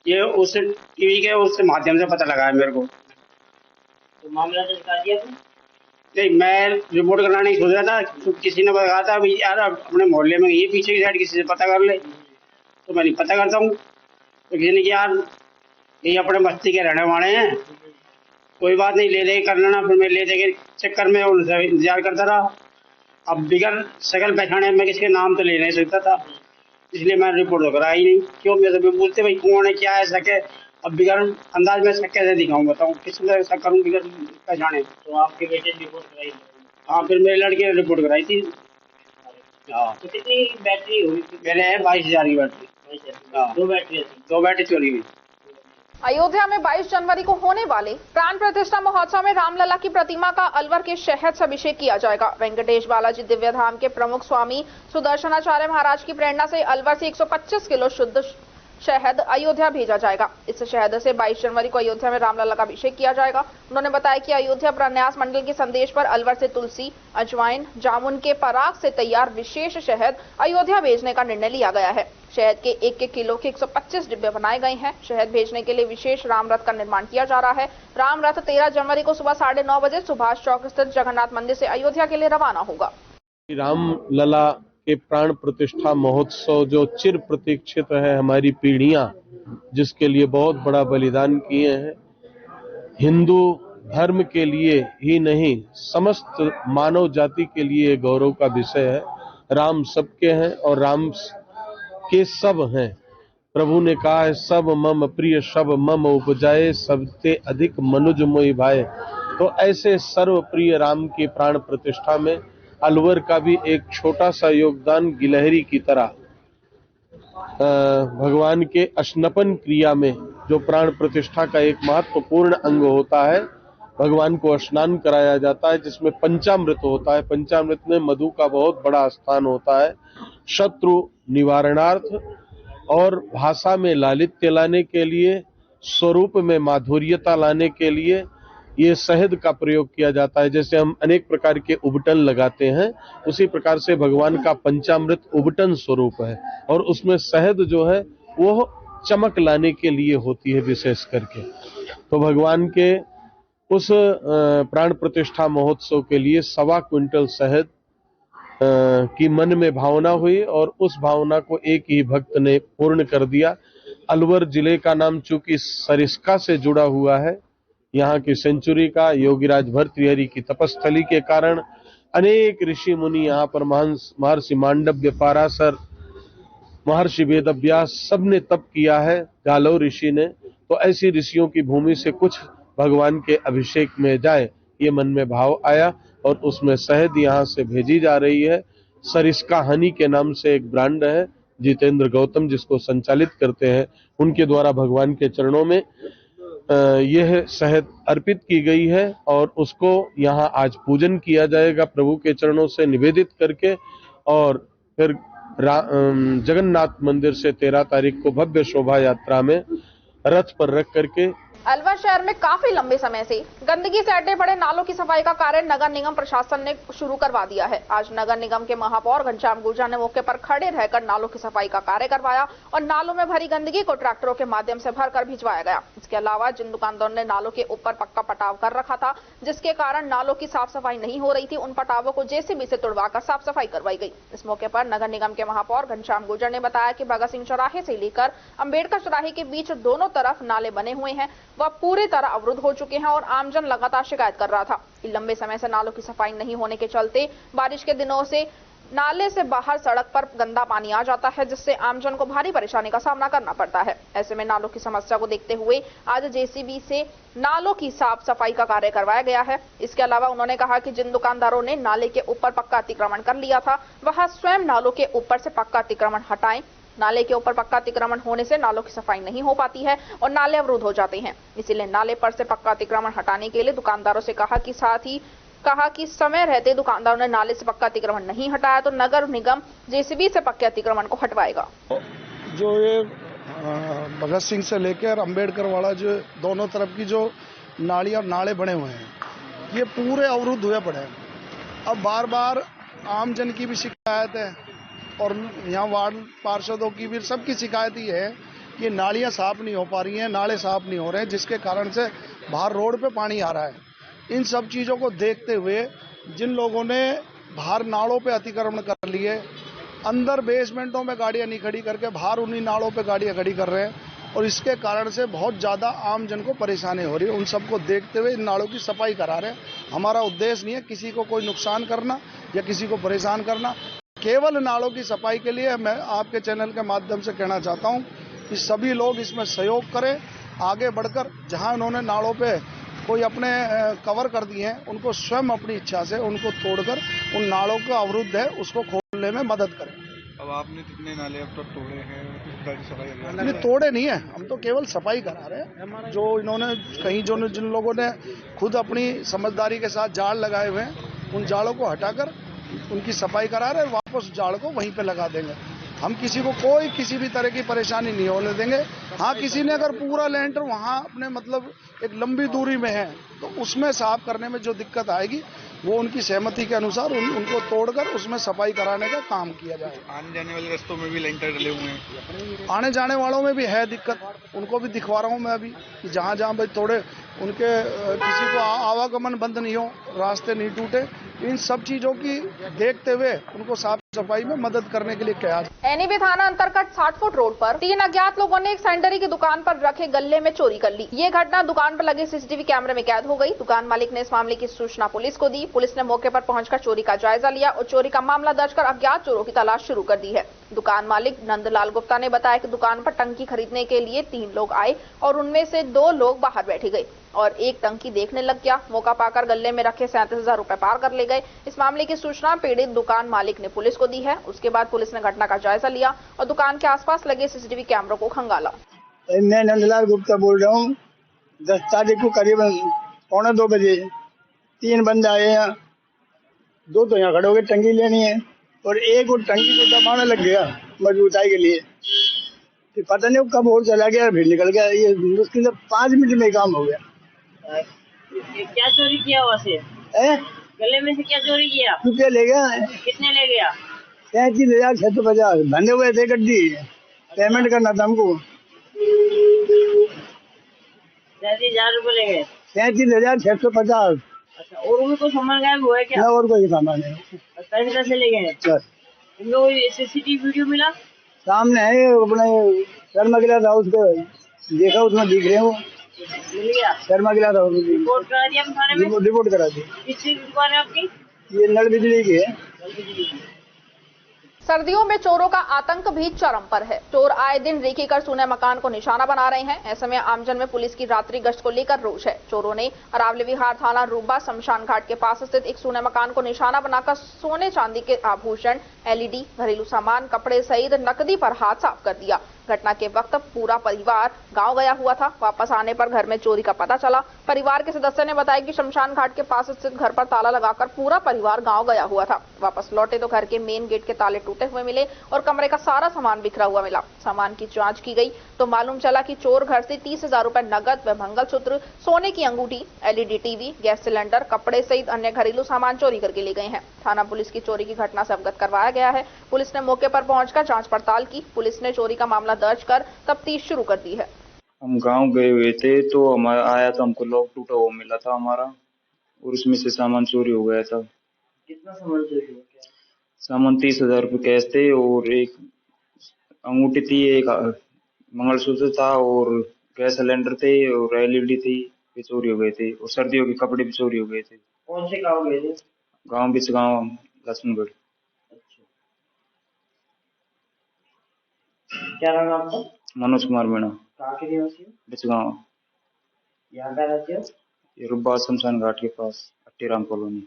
ये उस टीवी के उस माध्यम से पता लगा है मेरे को। तो मामला दर्ज कर दिया था? नहीं, मैं रिपोर्ट कराने की सोच रहा था। तो किसी ने बताया था भाई यार अपने मोहल्ले में ये पीछे की साइड किसी से पता कर ले, तो मैं नहीं पता करता हूँ। तो किसी ने कि यार ये अपने बस्ती के रहने वाले हैं, कोई बात नहीं, ले दे कर लेना। फिर मैं ले दे के चक्कर में उनसे इंतजार करता रहा। अब बिगर शकल पहचाने मैं किसी के नाम तो ले नहीं सकता था, इसलिए मैंने रिपोर्ट तो कराई नहीं। क्यों मेरे से पूछते भाई कौन है, क्या है, सके। अब बिगर अंदाज में शक कैसे दिखाऊं, बताऊं किसमें ऐसा करूं बिगर पहचाने। तो आपके बेटे ने रिपोर्ट कराई? हाँ, फिर मेरे लड़के ने रिपोर्ट कराई थी। हाँ, तो कितनी बैटरी हुई? मेरे है 22,000 की बैटरी। 2 बैटरी? 2 बैटरी चोरी हुई। अयोध्या में 22 जनवरी को होने वाले प्राण प्रतिष्ठा महोत्सव में रामलला की प्रतिमा का अलवर के शहद से अभिषेक किया जाएगा। वेंकटेश बालाजी दिव्य धाम के प्रमुख स्वामी सुदर्शनाचार्य महाराज की प्रेरणा से अलवर से 125 किलो शुद्ध शहद अयोध्या भेजा जाएगा। इस शहद से 22 जनवरी को अयोध्या में रामलला का अभिषेक किया जाएगा। उन्होंने बताया कि अयोध्या प्रन्यास मंडल के संदेश पर अलवर से तुलसी, अजवाइन, जामुन के पराग से तैयार विशेष शहद अयोध्या भेजने का निर्णय लिया गया है। शहद के 1 किलो के 125 डिब्बे बनाए गए हैं। शहद भेजने के लिए विशेष राम रथ का निर्माण किया जा रहा है। राम रथ 13 जनवरी को सुबह 9:30 बजे सुभाष चौक स्थित जगन्नाथ मंदिर से अयोध्या के लिए रवाना होगा। रामलला के प्राण प्रतिष्ठा महोत्सव जो चिर प्रतीक्षित है, हमारी पीढ़ियां जिसके लिए बहुत बड़ा बलिदान किए हैं, हिंदू धर्म के लिए ही नहीं समस्त मानव जाति के लिए गौरव का विषय है। राम सबके हैं और राम के सब हैं। प्रभु ने कहा है सब मम प्रिय सब मम उपजाए, सबसे अधिक मनुज मोहि भाए। तो ऐसे सर्व प्रिय राम की प्राण प्रतिष्ठा में अलवर का भी एक छोटा सा योगदान गिलहरी की तरह भगवान के स्नपन क्रिया में, जो प्राण प्रतिष्ठा का एक महत्वपूर्ण अंग होता है, भगवान को स्नान कराया जाता है, जिसमें पंचामृत होता है। पंचामृत में मधु का बहुत बड़ा स्थान होता है। शत्रु निवारणार्थ और भाषा में लालित्य लाने के लिए, स्वरूप में माधुर्यता लाने के लिए ये शहद का प्रयोग किया जाता है। जैसे हम अनेक प्रकार के उबटन लगाते हैं, उसी प्रकार से भगवान का पंचामृत उबटन स्वरूप है, और उसमें शहद जो है वो चमक लाने के लिए होती है विशेष करके। तो भगवान के उस प्राण प्रतिष्ठा महोत्सव के लिए 1.25 क्विंटल शहद की मन में भावना हुई, और उस भावना को एक ही भक्त ने पूर्ण कर दिया। अलवर जिले का नाम चूंकि सरिस्का से जुड़ा हुआ है, यहाँ की सेंचुरी का, योगीराज भर्तृहरि की तपस्थली के कारण अनेक ऋषि मुनि यहाँ पर महर्षि मांडव्य, पाराशर, महर्षि वेदव्यास सबने तप किया है, जालव ऋषि ने। तो ऐसी ऋषियों की भूमि से कुछ भगवान के अभिषेक में जाए, ये मन में भाव आया, और उसमें शहद यहाँ से भेजी जा रही है। सरिस्का हनी के नाम से एक ब्रांड है, जितेंद्र गौतम जिसको संचालित करते हैं, उनके द्वारा भगवान के चरणों में यह शहद अर्पित की गई है, और उसको यहाँ आज पूजन किया जाएगा प्रभु के चरणों से निवेदित करके, और फिर जगन्नाथ मंदिर से 13 तारीख को भव्य शोभा यात्रा में रथ पर रख करके। अलवर शहर में काफी लंबे समय से गंदगी से अड्डे पड़े नालों की सफाई का कार्य नगर निगम प्रशासन ने शुरू करवा दिया है। आज नगर निगम के महापौर घनश्याम गुर्जर ने मौके पर खड़े रहकर नालों की सफाई का कार्य करवाया, और नालों में भरी गंदगी को ट्रैक्टरों के माध्यम से भरकर भिजवाया गया। इसके अलावा जिन दुकानदारों ने नालों के ऊपर पक्का पटाव कर रखा था, जिसके कारण नालों की साफ सफाई नहीं हो रही थी, उन पटावों को जेसीबी से तुड़वाकर साफ सफाई करवाई गई। इस मौके पर नगर निगम के महापौर घनश्याम गुर्जर ने बताया कि भगत सिंह चौराहे से लेकर अंबेडकर चौराहे के बीच दोनों तरफ नाले बने हुए हैं, वह पूरी तरह अवरुद्ध हो चुके हैं, और आमजन लगातार शिकायत कर रहा था कि लंबे समय से नालों की सफाई नहीं होने के चलते बारिश के दिनों से नाले से बाहर सड़क पर गंदा पानी आ जाता है, जिससे आमजन को भारी परेशानी का सामना करना पड़ता है। ऐसे में नालों की समस्या को देखते हुए आज जेसीबी से नालों की साफ सफाई का कार्य करवाया गया है। इसके अलावा उन्होंने कहा कि जिन दुकानदारों ने नाले के ऊपर पक्का अतिक्रमण कर लिया था, वह स्वयं नालों के ऊपर से पक्का अतिक्रमण हटाएं। नाले के ऊपर पक्का अतिक्रमण होने से नालों की सफाई नहीं हो पाती है और नाले अवरुद्ध हो जाते हैं। इसीलिए नाले पर से पक्का अतिक्रमण हटाने के लिए दुकानदारों से कहा कि समय रहते दुकानदारों ने नाले से पक्का अतिक्रमण नहीं हटाया तो नगर निगम जेसीबी से पक्के अतिक्रमण को हटवाएगा। जो ये भगत सिंह से लेकर अंबेडकर वाला जो दोनों तरफ की जो नालियां नाले बने हुए हैं, ये पूरे अवरुद्ध हुए पड़े हैं। अब बार बार आम जन की भी शिकायत है और यहाँ वार्ड पार्षदों की भी, सबकी शिकायत ही है कि नालियाँ साफ नहीं हो पा रही हैं, नाले साफ नहीं हो रहे हैं, जिसके कारण से बाहर रोड पे पानी आ रहा है। इन सब चीज़ों को देखते हुए जिन लोगों ने बाहर नालों पे अतिक्रमण कर लिए, अंदर बेसमेंटों में गाड़ियाँ नहीं खड़ी करके बाहर उन्हीं नालों पे गाड़ियाँ खड़ी कर रहे हैं, और इसके कारण से बहुत ज़्यादा आम जन को परेशानी हो रही है। उन सबको देखते हुए इन नालों की सफाई करा रहे हैं। हमारा उद्देश्य नहीं है किसी को कोई नुकसान करना या किसी को परेशान करना, केवल नालों की सफाई के लिए मैं आपके चैनल के माध्यम से कहना चाहता हूं कि सभी लोग इसमें सहयोग करें, आगे बढ़कर जहां उन्होंने नालों पे कोई अपने कवर कर दिए हैं, उनको स्वयं अपनी इच्छा से उनको तोड़कर उन नालों का अवरुद्ध है उसको खोलने में मदद करें। अब आपने कितने नाले अब तक तोड़े हैं? सफाई नहीं, तोड़े नहीं है, हम तो केवल सफाई करा रहे हैं। जो इन्होंने कहीं जिन लोगों ने खुद अपनी समझदारी के साथ जाल लगाए हुए हैं, उन जालों को हटाकर उनकी सफाई करा रहे हैं, वापस जाड़ को वहीं पे लगा देंगे। हम किसी को कोई किसी भी तरह की परेशानी नहीं होने देंगे। हाँ, किसी ने अगर पूरा लेंटर वहाँ अपने मतलब एक लंबी दूरी में है तो उसमें साफ करने में जो दिक्कत आएगी वो उनकी सहमति के अनुसार उनको तोड़कर उसमें सफाई कराने का काम किया जाए। आने जाने वाले रास्तों में भी लेंटर डले हुए हैं, आने जाने वालों में भी है दिक्कत, उनको भी दिखवा रहा हूँ मैं अभी कि जहाँ जहाँ भाई थोड़े उनके किसी को आवागमन बंद नहीं हो, रास्ते नहीं टूटे, इन सब चीजों की देखते हुए उनको साफ सफाई में मदद करने के लिए कहा। एनीबी थाना अंतर्गत 60 फुट रोड पर 3 अज्ञात लोगों ने एक सैनिटरी की दुकान पर रखे गल्ले में चोरी कर ली। ये घटना दुकान पर लगे सीसीटीवी कैमरे में कैद हो गई। दुकान मालिक ने इस मामले की सूचना पुलिस को दी। पुलिस ने मौके पर पहुंचकर चोरी का जायजा लिया और चोरी का मामला दर्ज कर अज्ञात चोरों की तलाश शुरू कर दी है। दुकान मालिक नंदलाल गुप्ता ने बताया कि दुकान पर टंकी खरीदने के लिए 3 लोग आए और उनमें से 2 लोग बाहर बैठे गए और एक टंकी देखने लग गया। मौका पाकर गले में रखे 37,000 रुपए पार कर ले गए। इस मामले की सूचना पीड़ित दुकान मालिक ने पुलिस को दी है। उसके बाद पुलिस ने घटना का जायजा लिया और दुकान के आसपास लगे सीसीटीवी कैमरों को खंगाला। मैं नंदलाल गुप्ता बोल रहा हूँ। 10 तारीख को करीबन 1:45 बजे 3 बंदे आए हैं। 2 तो यहाँ खड़े हो गए, टंकी लेनी है, और एक और टंकी को दबाने लग गया मजबूताई के लिए। फिर पता नहीं कब और चला गया, फिर निकल गया। ये मुश्किल से 5 मिनट में काम हो गया। क्या चोरी किया वहाँ से? गले में से क्या चोरी किया? रुपया ले गया। कितने ले गया? 37,650 बंधे हुए थे गड्डी, पेमेंट करना था हमको। 37,000 रुपए ले गए। 37,650। अच्छा, और भी कोई सामान गायब हुआ है क्या? ना, और कोई सामान नहीं। पैसे से ले गए? इन लोगों को सीसीटीवी वीडियो मिला? सामने है, अपना शर्मा गिलास हाउस को देखा, उसमें दिख रहे हो। मिल गया? शर्मा गिलास हाउस रिपोर्ट करा दिया थाने में? रिपोर्ट करा दी। किस चीज की दुकान है आपकी? ये नल बिजली की है। सर्दियों में चोरों का आतंक भी चरम पर है। चोर आए दिन रेकी कर सूने मकान को निशाना बना रहे हैं। ऐसे में आमजन में पुलिस की रात्रि गश्त को लेकर रोष है। चोरों ने अरावली विहार थाना रूबा शमशान घाट के पास स्थित एक सूने मकान को निशाना बनाकर सोने चांदी के आभूषण, एलईडी, घरेलू सामान, कपड़े सहित नकदी पर हाथ साफ कर दिया। घटना के वक्त पूरा परिवार गांव गया हुआ था। वापस आने पर घर में चोरी का पता चला। परिवार के सदस्य ने बताया कि शमशान घाट के पास स्थित घर पर ताला लगाकर पूरा परिवार गांव गया हुआ था। वापस लौटे तो घर के मेन गेट के ताले टूटे हुए मिले और कमरे का सारा सामान बिखरा हुआ मिला। सामान की जांच की गई तो मालूम चला कि चोर घर से 30,000 रुपए नगद व मंगलसूत्र, सोने की अंगूठी, एलईडी टीवी, गैस सिलेंडर, कपड़े सहित अन्य घरेलू सामान चोरी करके ले गए हैं। थाना पुलिस की चोरी की घटना से अवगत करवाया गया है। पुलिस ने मौके पर पहुंचकर जांच पड़ताल की। पुलिस ने चोरी का मामला दर्ज कर तफ्तीश शुरू कर दी है। हम गांव गए हुए थे तो हमारा आया तो हमको लॉक टूटा हुआ मिला था हमारा, और उसमें से सामान चोरी हो गया था। कितना सामान चोरी हुआ? सामान 30,000 रुपये कैश थे, और एक अंगूठी थी, एक मंगलसूत्र था, और गैस सिलेंडर थे, और एलईडी थी, ये चोरी हो गए थे। और सर्दियों के कपड़े भी चोरी हो गए थे। कौन से गाँव गए थे? गाँव बीच गाँव लक्ष्मणगढ़। क्या नाम है आपका? मनोज कुमार मीणा। कहाँ के निवासी हो? बिचगांव। यहाँ पे रहते हो? ये रुब्बा शमशान घाट के पास अट्टीराम कॉलोनी।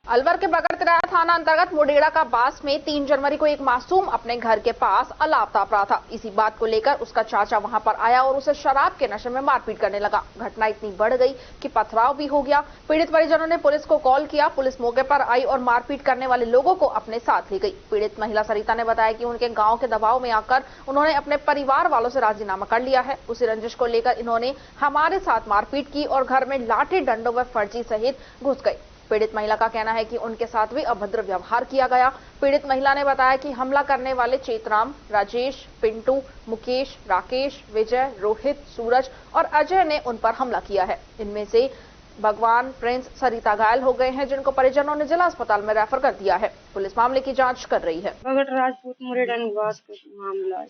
अलवर के बगड़तिराया थाना अंतर्गत मुडेड़ा का बास में 3 जनवरी को एक मासूम अपने घर के पास अलाव ताप रहा था। इसी बात को लेकर उसका चाचा वहां पर आया और उसे शराब के नशे में मारपीट करने लगा। घटना इतनी बढ़ गई कि पथराव भी हो गया। पीड़ित परिजनों ने पुलिस को कॉल किया। पुलिस मौके पर आई और मारपीट करने वाले लोगों को अपने साथ ले गई। पीड़ित महिला सरिता ने बताया कि उनके गाँव के दबाव में आकर उन्होंने अपने परिवार वालों से राजीनामा कर लिया है। उसी रंजिश को लेकर इन्होंने हमारे साथ मारपीट की और घर में लाठी डंडों व फर्जी सहित घुस गई। पीड़ित महिला का कहना है कि उनके साथ भी अभद्र व्यवहार किया गया। पीड़ित महिला ने बताया कि हमला करने वाले चेतराम, राजेश, पिंटू, मुकेश, राकेश, विजय, रोहित, सूरज और अजय ने उन पर हमला किया है। इनमें से भगवान, प्रिंस, सरिता घायल हो गए हैं, जिनको परिजनों ने जिला अस्पताल में रेफर कर दिया है। पुलिस मामले की जांच कर रही है। भगत राजपूत मुरेड़ा निवास का मामला है।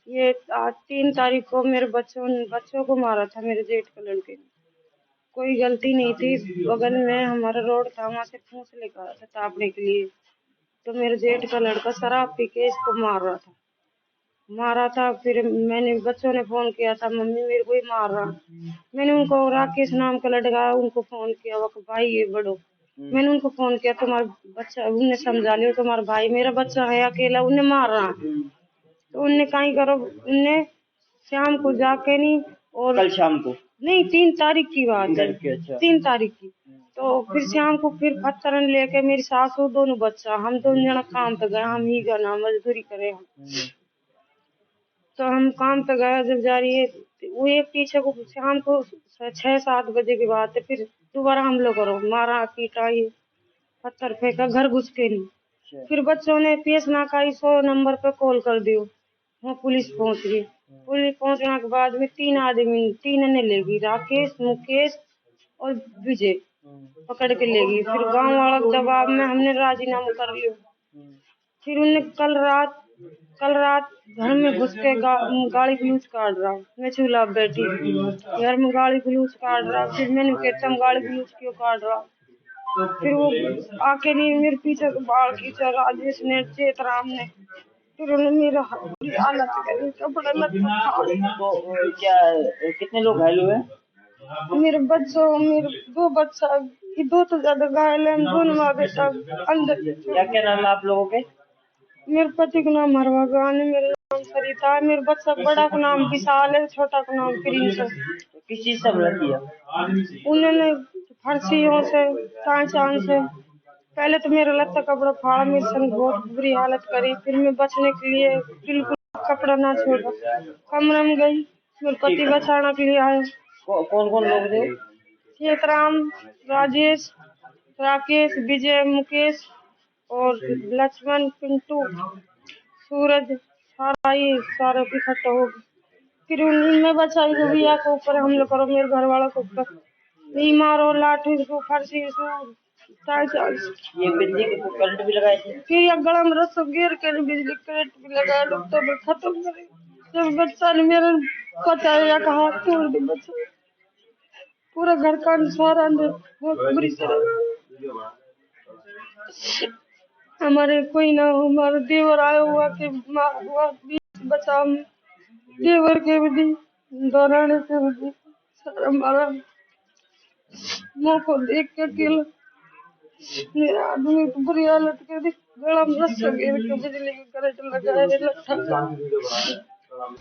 ये 3 तारीख को मेरे बच्चों को मारा था मेरे जेठ के लड़के ने। कोई गलती नहीं थी। बगल में हमारा रोड था, वहाँ से फूस लेकर आया था तापने के लिए। तो मेरे जेठ का लड़का शराब पी के इसको मारा था। फिर मैंने बच्चों ने फोन किया था, मम्मी मेरे को ही मार रहा। मैंने उनको, राकेश नाम का लड़का, उनको फोन किया, वो भाई ये बड़ो। मैंने उनको फोन किया, तुम्हारा बच्चा, उन्हें समझा लियो, तुम्हारा भाई मेरा बच्चा है अकेला, उन्हें मार रहा। तो उनने कहीं करो, उनने शाम को जाके नहीं, और कल शाम को नहीं 3 तारीख की बात है। अच्छा। 3 तारीख की। तो फिर शाम को फिर पत्थर लेके मेरी सासू, दोनों बच्चा, हम दोनों जना काम पे गए। हम ही जाना मजदूरी करे हम। तो हम काम पे गए, जब जा रही है वो एक पीछे को, शाम को 6-7 बजे की बात है। फिर दोबारा हम लोग करो, मारा पीटा, ये पत्थर फेंका, घर घुस के नहीं। फिर बच्चों ने पेश ना करी, 100 नंबर पे कॉल कर दियो। वहाँ पुलिस पहुंच गई। पुलिस पहुंचने के बाद में 3 ने ले गई, राकेश, मुकेश और विजय पकड़ के ले गई। फिर गांव वाला के दबाव में हमने राजीनामा कर लिया। फिर उन्हें कल रात घर में घुस के गाली गलूच काट रहा। मैं चूल्हा बैठी घर में गाली गलूच काट रहा। फिर मैंने कहता हम गाली गलूच क्यों काट रहा। फिर वो आके नहीं मेरे पीछे बाल खींचा, राजेश ने, चेतराम ने। फिर उन्होंने मेरा हालत कपड़ा क्या कितने लोग घायल हुए? मेरे दो बच्चा, दो तो ज्यादा घायल है, दोनों माँ बेटा अंदर। क्या नाम है आप लोगों के? मेरे पति का नाम हरवा गान है, मेरा नाम सरिता है, मेरे बच्चा बड़ा का नाम विशाल है, छोटा का नाम प्रिंस है। किस चीज से हमला किया? उन्होंने फर्शियों से, चांद से, पहले तो मेरा लत्ता कपड़ा फाड़ा, मेरे संग बहुत बुरी हालत करी, फिर मैं बचने के लिए बिल्कुल कपड़ा ना छोड़ा, कमरे में गई, मेरे पति बचाने के लिए आए। कौन कौन लोग थे? शेतराम, राजेश, राकेश, विजय, मुकेश और लक्ष्मण, पिंटू, सूरज, सारे इकट्ठा हो गए। फिर उनमें बचाई को भैया के ऊपर हमला करो, मेरे घर वालों के ऊपर नहीं मारो, लाठी को, फर्शी से, ये बिजली के करंट भी लगाए थे। फिर ये गला में रस्सा गिर के बिजली करंट भी लगाया, डॉक्टर ने खत्म करे। जब बच्चा ने मेरा पता है का हाथ तोड़ दी, बच्चा पूरा घर का सारा अंदर बहुत बुरी तरह। हमारे कोई ना हो, हमारा देवर आया हुआ के हुआ बचा, देवर के भी दौरान से भी सारा हमारा मुँह को देख के अकेला मेरा आदमी तो बुरी हालत कर दी, गला में रस्सा गिर के बिजली का करंट लगाया।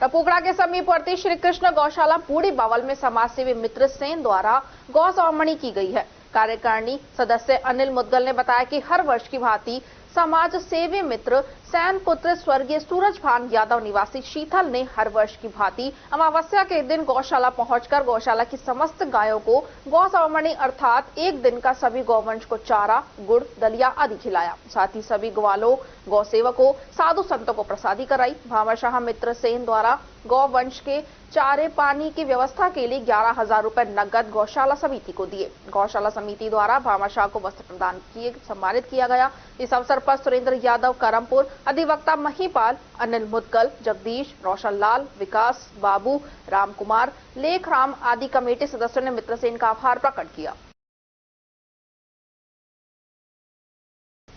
टपुकड़ा के समीपवर्ती श्री कृष्ण गौशाला बूढ़ी बावल में समाज सेवी मित्र सेन द्वारा गौ सवामणी की गई है। कार्यकारिणी सदस्य अनिल मुदगल ने बताया कि हर वर्ष की भांति समाज सेवी मित्र सैन पुत्र स्वर्गीय सूरजभान यादव निवासी शीतल ने हर वर्ष की भांति अमावस्या के दिन गौशाला पहुंचकर गौशाला की समस्त गायों को गौ सवामणी अर्थात एक दिन का सभी गौवंश को चारा, गुड़, दलिया आदि खिलाया। साथ ही सभी ग्वालों, गौ सेवकों, साधु संतों को प्रसादी कराई। भामाशाह मित्र सेन द्वारा गौवंश के चारे पानी की व्यवस्था के लिए 11,000 रुपए नगद गौशाला समिति को दिए। गौशाला समिति द्वारा भामाशाह को वस्त्र प्रदान किए सम्मानित किया गया। इस अवसर पर सुरेंद्र यादव करमपुर, अधिवक्ता महिपाल, अनिल मुदगल, जगदीश, रोशन लाल, विकास बाबू, राम कुमार, लेख राम आदि कमेटी सदस्यों ने मित्र सेन का आभार प्रकट किया।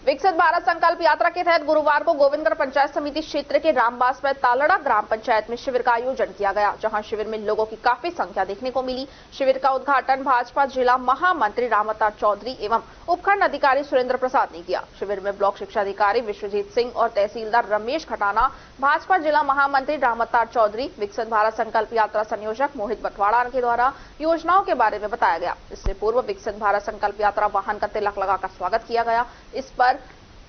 विकसित भारत संकल्प यात्रा के तहत गुरुवार को गोविंदगढ़ पंचायत समिति क्षेत्र के रामबास व तालड़ा ग्राम पंचायत में शिविर का आयोजन किया गया, जहां शिविर में लोगों की काफी संख्या देखने को मिली। शिविर का उद्घाटन भाजपा जिला महामंत्री रामअवतार चौधरी एवं उपखंड अधिकारी सुरेंद्र प्रसाद ने किया। शिविर में ब्लॉक शिक्षा अधिकारी विश्वजीत सिंह और तहसीलदार रमेश खटाना, भाजपा जिला महामंत्री रामअवतार चौधरी, विकसित भारत संकल्प यात्रा संयोजक मोहित बटवाड़ा के द्वारा योजनाओं के बारे में बताया गया। इससे पूर्व विकसित भारत संकल्प यात्रा वाहन का तिलक लगाकर स्वागत किया गया। इस पर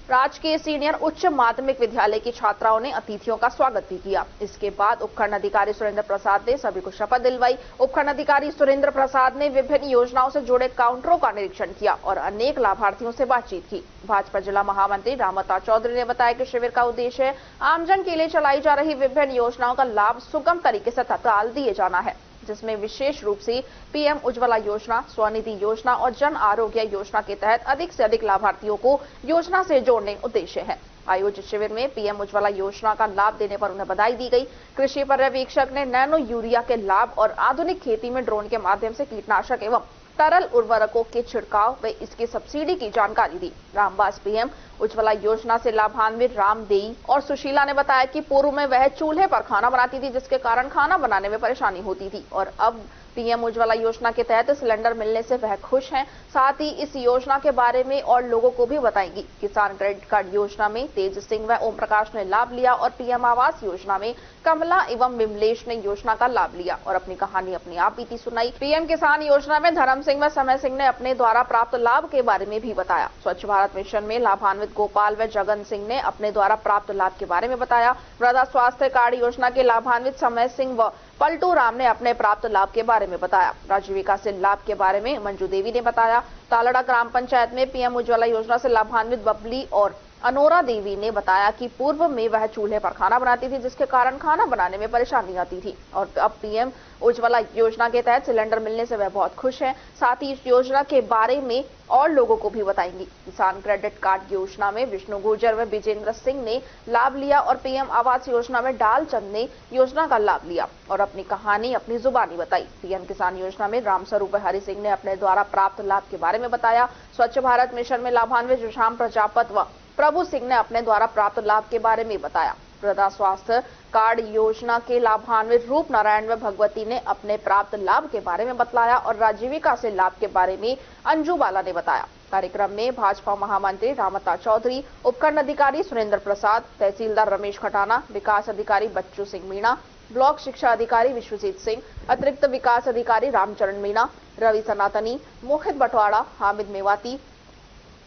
राजकीय सीनियर उच्च माध्यमिक विद्यालय की छात्राओं ने अतिथियों का स्वागत भी किया। इसके बाद उपखंड अधिकारी सुरेंद्र प्रसाद ने सभी को शपथ दिलवाई। उपखंड अधिकारी सुरेंद्र प्रसाद ने विभिन्न योजनाओं से जुड़े काउंटरों का निरीक्षण किया और अनेक लाभार्थियों से बातचीत की। भाजपा जिला महामंत्री रामअवतार चौधरी ने बताया कि शिविर का उद्देश्य आमजन के लिए चलाई जा रही विभिन्न योजनाओं का लाभ सुगम तरीके से तत्काल दिए जाना है, जिसमें विशेष रूप से पीएम उज्ज्वला योजना, स्वनिधि योजना और जन आरोग्य योजना के तहत अधिक से अधिक लाभार्थियों को योजना से जोड़ने उद्देश्य है। आयोजित शिविर में पीएम उज्ज्वला योजना का लाभ देने पर उन्हें बधाई दी गई। कृषि पर्यवेक्षक ने नैनो यूरिया के लाभ और आधुनिक खेती में ड्रोन के माध्यम से कीटनाशक एवं तरल उर्वरकों के छिड़काव व इसकी सब्सिडी की जानकारी दी। रामबास पीएम उज्ज्वला योजना से लाभान्वित रामदेई और सुशीला ने बताया कि पूर्व में वह चूल्हे पर खाना बनाती थी, जिसके कारण खाना बनाने में परेशानी होती थी और अब पीएम उज्ज्वला योजना के तहत सिलेंडर मिलने से वह खुश हैं। साथ ही इस योजना के बारे में और लोगों को भी बताएंगी। किसान क्रेडिट कार्ड योजना में तेज सिंह व ओम प्रकाश ने लाभ लिया और पीएम आवास योजना में कमला एवं विमलेश ने योजना का लाभ लिया और अपनी कहानी अपनी आप बीती सुनाई। पीएम किसान योजना में धर्म सिंह व समय सिंह ने अपने द्वारा प्राप्त लाभ के बारे में भी बताया। स्वच्छ भारत मिशन में लाभान्वित गोपाल व जगन सिंह ने अपने द्वारा प्राप्त लाभ के बारे में बताया। मृदा स्वास्थ्य कार्ड योजना के लाभान्वित समय सिंह व पलटू राम ने अपने प्राप्त लाभ के बारे में बताया। राजीविका से लाभ के बारे में मंजू देवी ने बताया। तालड़ा ग्राम पंचायत में पीएम उज्ज्वला योजना से लाभान्वित बबली और अनोरा देवी ने बताया कि पूर्व में वह चूल्हे पर खाना बनाती थी, जिसके कारण खाना बनाने में परेशानी आती थी और अब पीएम उज्ज्वला योजना के तहत सिलेंडर मिलने से वह बहुत खुश है। साथ ही इस योजना के बारे में और लोगों को भी बताएंगी। किसान क्रेडिट कार्ड योजना में विष्णु गुर्जर व विजेंद्र सिंह ने लाभ लिया और पीएम आवास योजना में डालचंद ने योजना का लाभ लिया और अपनी कहानी अपनी जुबानी बताई। पीएम किसान योजना में रामस्वरूप हरि सिंह ने अपने द्वारा प्राप्त लाभ के बारे में बताया। स्वच्छ भारत मिशन में लाभान्वित श्याम प्रजापत व प्रभु सिंह ने अपने द्वारा प्राप्त लाभ के बारे में बताया। मृदा स्वास्थ्य कार्ड योजना के लाभान्वित रूप नारायण व भगवती ने अपने प्राप्त लाभ के बारे में बतलाया और राजीविका से लाभ के बारे में अंजू बाला ने बताया। कार्यक्रम में भाजपा महामंत्री रामता चौधरी, उपखंड अधिकारी सुरेंद्र प्रसाद, तहसीलदार रमेश खटाना, विकास अधिकारी बच्चू सिंह मीणा, ब्लॉक शिक्षा अधिकारी विश्वजीत सिंह, अतिरिक्त विकास अधिकारी रामचरण मीणा, रवि सनातनी, मोहित बटवाड़ा, हामिद मेवाती,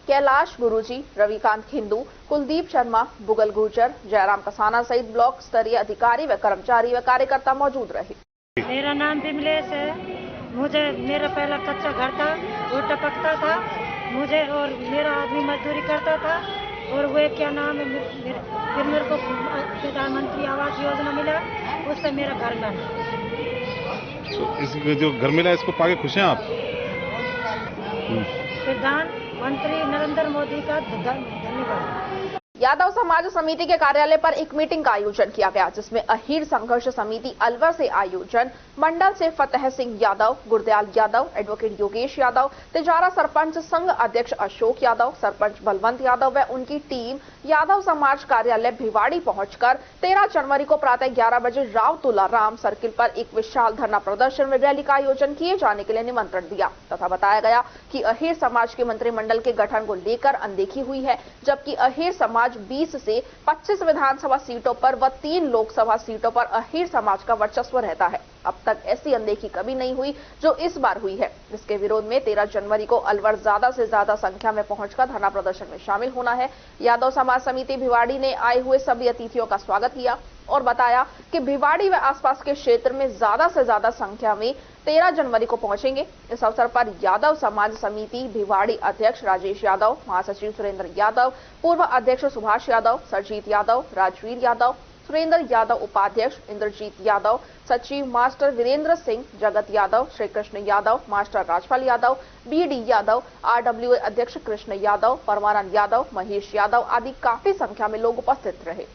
कैलाश गुरुजी, रविकांत हिंदू, कुलदीप शर्मा, बुगल गुर्जर, जयराम कसाना सहित ब्लॉक स्तरीय अधिकारी व कर्मचारी व कार्यकर्ता मौजूद रहे। मेरा नाम विमलेश है। मेरा पहला कच्चा घर था, वो टपकता था मुझे, और मेरा आदमी मजदूरी करता था, और वो क्या नाम है, फिर मेरे को प्रधानमंत्री आवास योजना मिला, उससे मेरा घर बना। इस जो घर मिला इसको पाके खुश हैं आप? प्रधानमंत्री नरेंद्र मोदी का धन्यवाद। यादव समाज समिति के कार्यालय पर एक मीटिंग का आयोजन किया गया, जिसमें अहीर संघर्ष समिति अलवर से आयोजन मंडल से फतेह सिंह यादव, गुरदयाल यादव, एडवोकेट योगेश यादव, तिजारा सरपंच संघ अध्यक्ष अशोक यादव, सरपंच बलवंत यादव व उनकी टीम यादव समाज कार्यालय भिवाड़ी पहुंचकर 13 जनवरी को प्रातः 11 बजे राव तुलाराम सर्किल पर एक विशाल धरना प्रदर्शन व रैली का आयोजन किए जाने के लिए निमंत्रण दिया तथा बताया गया कि अहीर समाज के मंत्रिमंडल के गठन को लेकर अनदेखी हुई है, जबकि अहीर समाज 20 से 25 विधानसभा सीटों पर व 3 लोकसभा सीटों पर अहीर समाज का वर्चस्व रहता है। अब तक ऐसी अनदेखी कभी नहीं हुई जो इस बार हुई है, जिसके विरोध में 13 जनवरी को अलवर ज्यादा से ज्यादा संख्या में पहुंचकर धरना प्रदर्शन में शामिल होना है। यादव समाज समिति भिवाड़ी ने आए हुए सभी अतिथियों का स्वागत किया और बताया कि भिवाड़ी व आसपास के क्षेत्र में ज्यादा से ज्यादा संख्या में 13 जनवरी को पहुंचेंगे। इस अवसर पर यादव समाज समिति भिवाड़ी अध्यक्ष राजेश यादव, महासचिव सुरेंद्र यादव, पूर्व अध्यक्ष सुभाष यादव, सरजीत यादव, राजवीर यादव, सुरेंद्र यादव उपाध्यक्ष, इंद्रजीत यादव, सचिव master Virendra Singh, Jagat Yadav, Shri Krishna Yadav, master Rajpal Yadav, BD Yadav, RWA अध्यक्ष कृष्ण यादव, परमानंद यादव, महेश यादव आदि काफी संख्या में लोग उपस्थित रहे।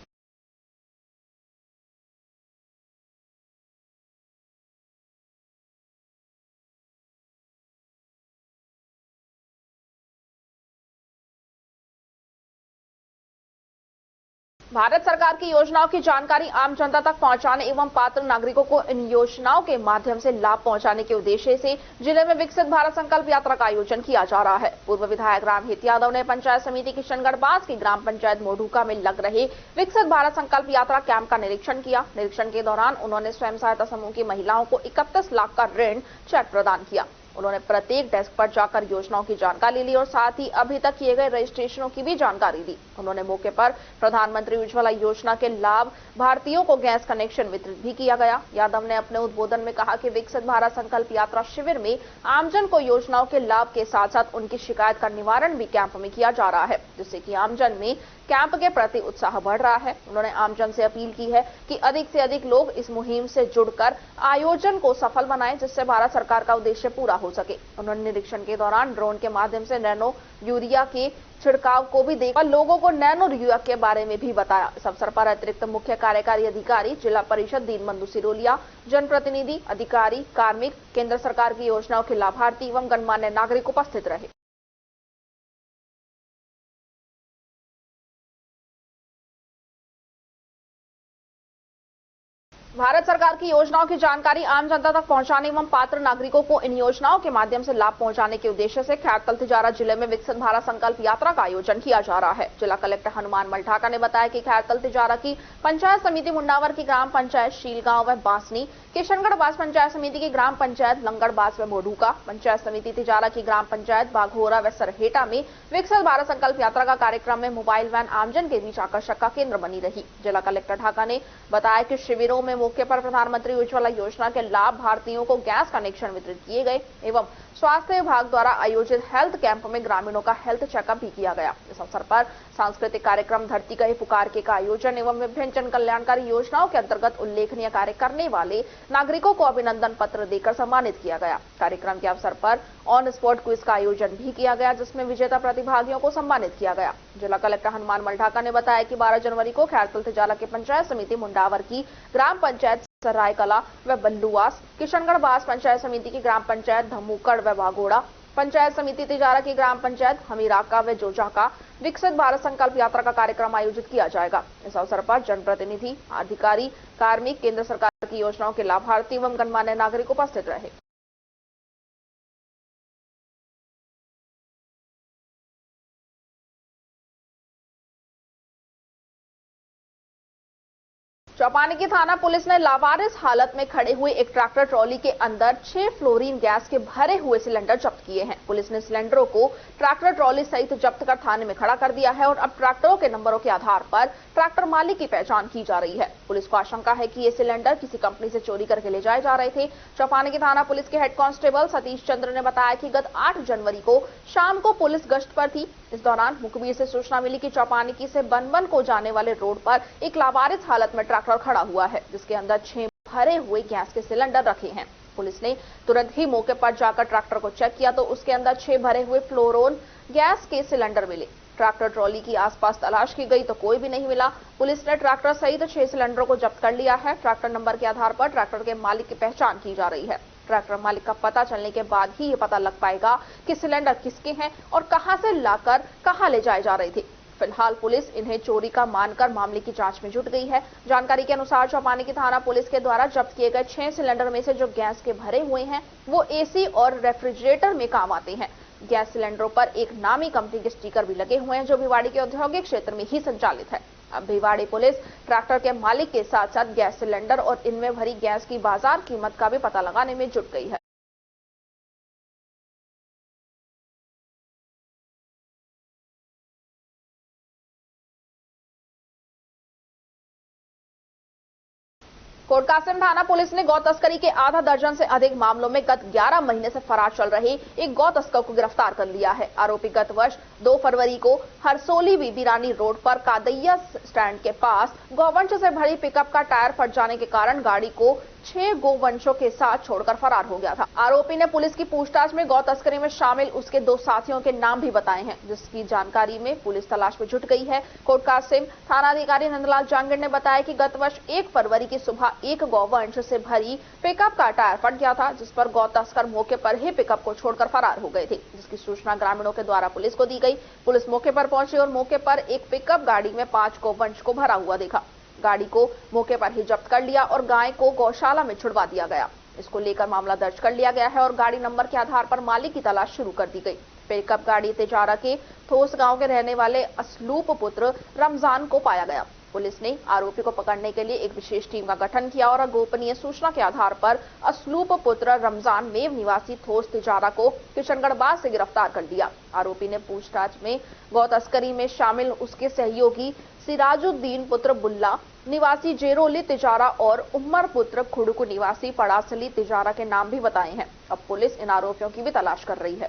भारत सरकार की योजनाओं की जानकारी आम जनता तक पहुंचाने एवं पात्र नागरिकों को इन योजनाओं के माध्यम से लाभ पहुंचाने के उद्देश्य से जिले में विकसित भारत संकल्प यात्रा का आयोजन किया जा रहा है। पूर्व विधायक रामहित यादव ने पंचायत समिति किशनगढ़ बास की ग्राम पंचायत मोढूका में लग रहे विकसित भारत संकल्प यात्रा कैंप का निरीक्षण किया। निरीक्षण के दौरान उन्होंने स्वयं सहायता समूह की महिलाओं को 31 लाख का ऋण चेक प्रदान किया। उन्होंने प्रत्येक डेस्क पर जाकर योजनाओं की जानकारी ली और साथ ही अभी तक किए गए रजिस्ट्रेशनों की भी जानकारी दी। उन्होंने मौके पर प्रधानमंत्री उज्ज्वला योजना के लाभ भारतीयों को गैस कनेक्शन वितरित भी किया गया। यादव ने अपने उद्बोधन में कहा कि विकसित भारत संकल्प यात्रा शिविर में आमजन को योजनाओं के लाभ के साथ साथ उनकी शिकायत का निवारण भी कैंप में किया जा रहा है, जिससे कि आमजन में कैंप के प्रति उत्साह बढ़ रहा है। उन्होंने आमजन से अपील की है कि अधिक से अधिक लोग इस मुहिम से जुड़कर आयोजन को सफल बनाएं, जिससे भारत सरकार का उद्देश्य पूरा हो सके। उन्होंने निरीक्षण के दौरान ड्रोन के माध्यम से नैनो यूरिया के छिड़काव को भी देखा और लोगों को नैनो यूरिया के बारे में भी बताया। इस अवसर पर अतिरिक्त मुख्य कार्यकारी अधिकारी, जिला परिषद दीनबंधु सिरोलिया, जनप्रतिनिधि, अधिकारी, कार्मिक, केंद्र सरकार की योजनाओं के लाभार्थी एवं गणमान्य नागरिक उपस्थित रहे। भारत सरकार की योजनाओं की जानकारी आम जनता तक पहुंचाने एवं पात्र नागरिकों को इन योजनाओं के माध्यम से लाभ पहुंचाने के उद्देश्य से खैरकल तिजारा जिले में विकसित भारत संकल्प यात्रा का आयोजन किया जा रहा है। जिला कलेक्टर हनुमान मल्ढाका ने बताया कि खैरकल तिजारा की पंचायत समिति मुंडावर की ग्राम पंचायत शीलगांव व बासनी, किशनगढ़ बास पंचायत समिति की ग्राम पंचायत लंगड़ बास व मोढूका, पंचायत समिति तिजारा की ग्राम पंचायत बाघोरा व सरहेटा में विकसित भारत संकल्प यात्रा का कार्यक्रम में मोबाइल वैन आमजन के बीच आकर्षक का केंद्र बनी रही। जिला कलेक्टर ढाका ने बताया कि शिविरों में मौके पर प्रधानमंत्री उज्ज्वला योजना के लाभ भारतीयों को गैस कनेक्शन वितरित किए गए एवं स्वास्थ्य विभाग द्वारा आयोजित हेल्थ कैंप में ग्रामीणों का हेल्थ चेकअप भी किया गया। इस अवसर पर सांस्कृतिक कार्यक्रम धरती कहे पुकार के का आयोजन एवं विभिन्न जन कल्याणकारी योजनाओं के अंतर्गत उल्लेखनीय कार्य करने वाले नागरिकों को अभिनंदन पत्र देकर सम्मानित किया गया। कार्यक्रम के अवसर पर ऑन स्पॉट क्विज का आयोजन भी किया गया, जिसमें विजेता प्रतिभागियों को सम्मानित किया गया। जिला कलेक्टर हनुमान मल्ढाका ने बताया कि 12 जनवरी को खैरकल तिजारा की पंचायत समिति मुंडावर की ग्राम पंचायत सरायकला व बल्लुवास, किशनगढ़ बास पंचायत समिति की ग्राम पंचायत धमुकड़ व बागोड़ा, पंचायत समिति तिजारा की ग्राम पंचायत हमीराका व जोजा का विकसित भारत संकल्प यात्रा का कार्यक्रम आयोजित किया जाएगा। इस अवसर पर जनप्रतिनिधि, अधिकारी, कार्मिक, केंद्र सरकार की योजनाओं के लाभार्थी एवं गणमान्य नागरिक उपस्थित रहे। चौपानी की थाना पुलिस ने लावारिस हालत में खड़े हुए एक ट्रैक्टर ट्रॉली के अंदर 6 फ्लोरीन गैस के भरे हुए सिलेंडर जब्त किए हैं। पुलिस ने सिलेंडरों को ट्रैक्टर ट्रॉली सहित जब्त कर थाने में खड़ा कर दिया है और अब ट्रैक्टरों के नंबरों के आधार पर ट्रैक्टर मालिक की पहचान की जा रही है। पुलिस को आशंका है कि ये सिलेंडर किसी कंपनी से चोरी करके ले जाए जा रहे थे। चौपानी की थाना पुलिस के हेड कांस्टेबल सतीश चंद्र ने बताया कि गत 8 जनवरी को शाम को पुलिस गश्त पर थी। इस दौरान मुखबिर से सूचना मिली कि चौपानी की से बनबन को जाने वाले रोड पर एक लावारिस हालत में ट्रैक्टर खड़ा हुआ है, जिसके अंदर 6 भरे हुए गैस के सिलेंडर रखे हैं। पुलिस ने तुरंत ही मौके पर जाकर ट्रैक्टर को चेक किया तो उसके अंदर 6 भरे हुए फ्लोरोन गैस के सिलेंडर मिले। ट्रैक्टर ट्रॉली की आसपास तलाश की गई तो कोई भी नहीं मिला। पुलिस ने ट्रैक्टर सहित 6 सिलेंडरों को जब्त कर लिया है। ट्रैक्टर नंबर के आधार पर ट्रैक्टर के मालिक की पहचान की जा रही है। ट्रैक्टर मालिक का पता चलने के बाद ही ये पता लग पाएगा कि सिलेंडर किसके हैं और कहां से लाकर कहां ले जाए जा रहे थे। फिलहाल पुलिस इन्हें चोरी का मानकर मामले की जांच में जुट गई है। जानकारी के अनुसार चौपानी की थाना पुलिस के द्वारा जब्त किए गए 6 सिलेंडर में से जो गैस के भरे हुए हैं वो एसी और रेफ्रिजरेटर में काम आते हैं। गैस सिलेंडरों पर एक नामी कंपनी के स्टिकर भी लगे हुए हैं जो भिवाड़ी के औद्योगिक क्षेत्र में ही संचालित है। अब भिवाड़ी पुलिस ट्रैक्टर के मालिक के साथ साथ गैस सिलेंडर और इनमें भरी गैस की बाजार कीमत का भी पता लगाने में जुट गई है। कोटकासिम थाना पुलिस ने गौ तस्करी के आधा दर्जन से अधिक मामलों में गत 11 महीने से फरार चल रहे एक गौ तस्कर को गिरफ्तार कर लिया है। आरोपी गत वर्ष 2 फरवरी को हरसोली बीबी रानी रोड पर कादैया स्टैंड के पास गौवंश से भरी पिकअप का टायर फट जाने के कारण गाड़ी को 6 गोवंशों के साथ छोड़कर फरार हो गया था। आरोपी ने पुलिस की पूछताछ में गौ तस्करी में शामिल उसके 2 साथियों के नाम भी बताए हैं, जिसकी जानकारी में पुलिस तलाश में जुट गई है। कोटकासिम थानाधिकारी नंदलाल जांगड़ ने बताया कि गत वर्ष 1 फरवरी की सुबह एक गौवंश से भरी पिकअप का टायर फट गया था, जिस पर गौ तस्कर मौके पर ही पिकअप को छोड़कर फरार हो गए थे, जिसकी सूचना ग्रामीणों के द्वारा पुलिस को दी गई। पुलिस मौके पर पहुंची और मौके पर एक पिकअप गाड़ी में 5 गौवंश को भरा हुआ देखा। गाड़ी को मौके पर ही जब्त कर लिया और गाय को गौशाला में छुड़वा दिया गया। इसको लेकर मामला दर्ज कर लिया गया है और गाड़ी नंबर के आधार पर मालिक की तलाश शुरू कर दी गई। पिकअप गाड़ी तिजारा के थोस गांव के रहने वाले असलूप पुत्र रमजान को पाया गया। पुलिस ने आरोपी को पकड़ने के लिए एक विशेष टीम का गठन किया और गोपनीय सूचना के आधार पर असलूप पुत्र रमजान मेव निवासी थोस तिजारा को किशनगढ़ बाग से गिरफ्तार कर लिया। आरोपी ने पूछताछ में गौ तस्करी में शामिल उसके सहयोगी सिराजुद्दीन पुत्र बुल्ला निवासी जेरोली तिजारा और उमर पुत्र खुड़कू निवासी पड़ासली तिजारा के नाम भी बताए हैं। अब पुलिस इन आरोपियों की भी तलाश कर रही है।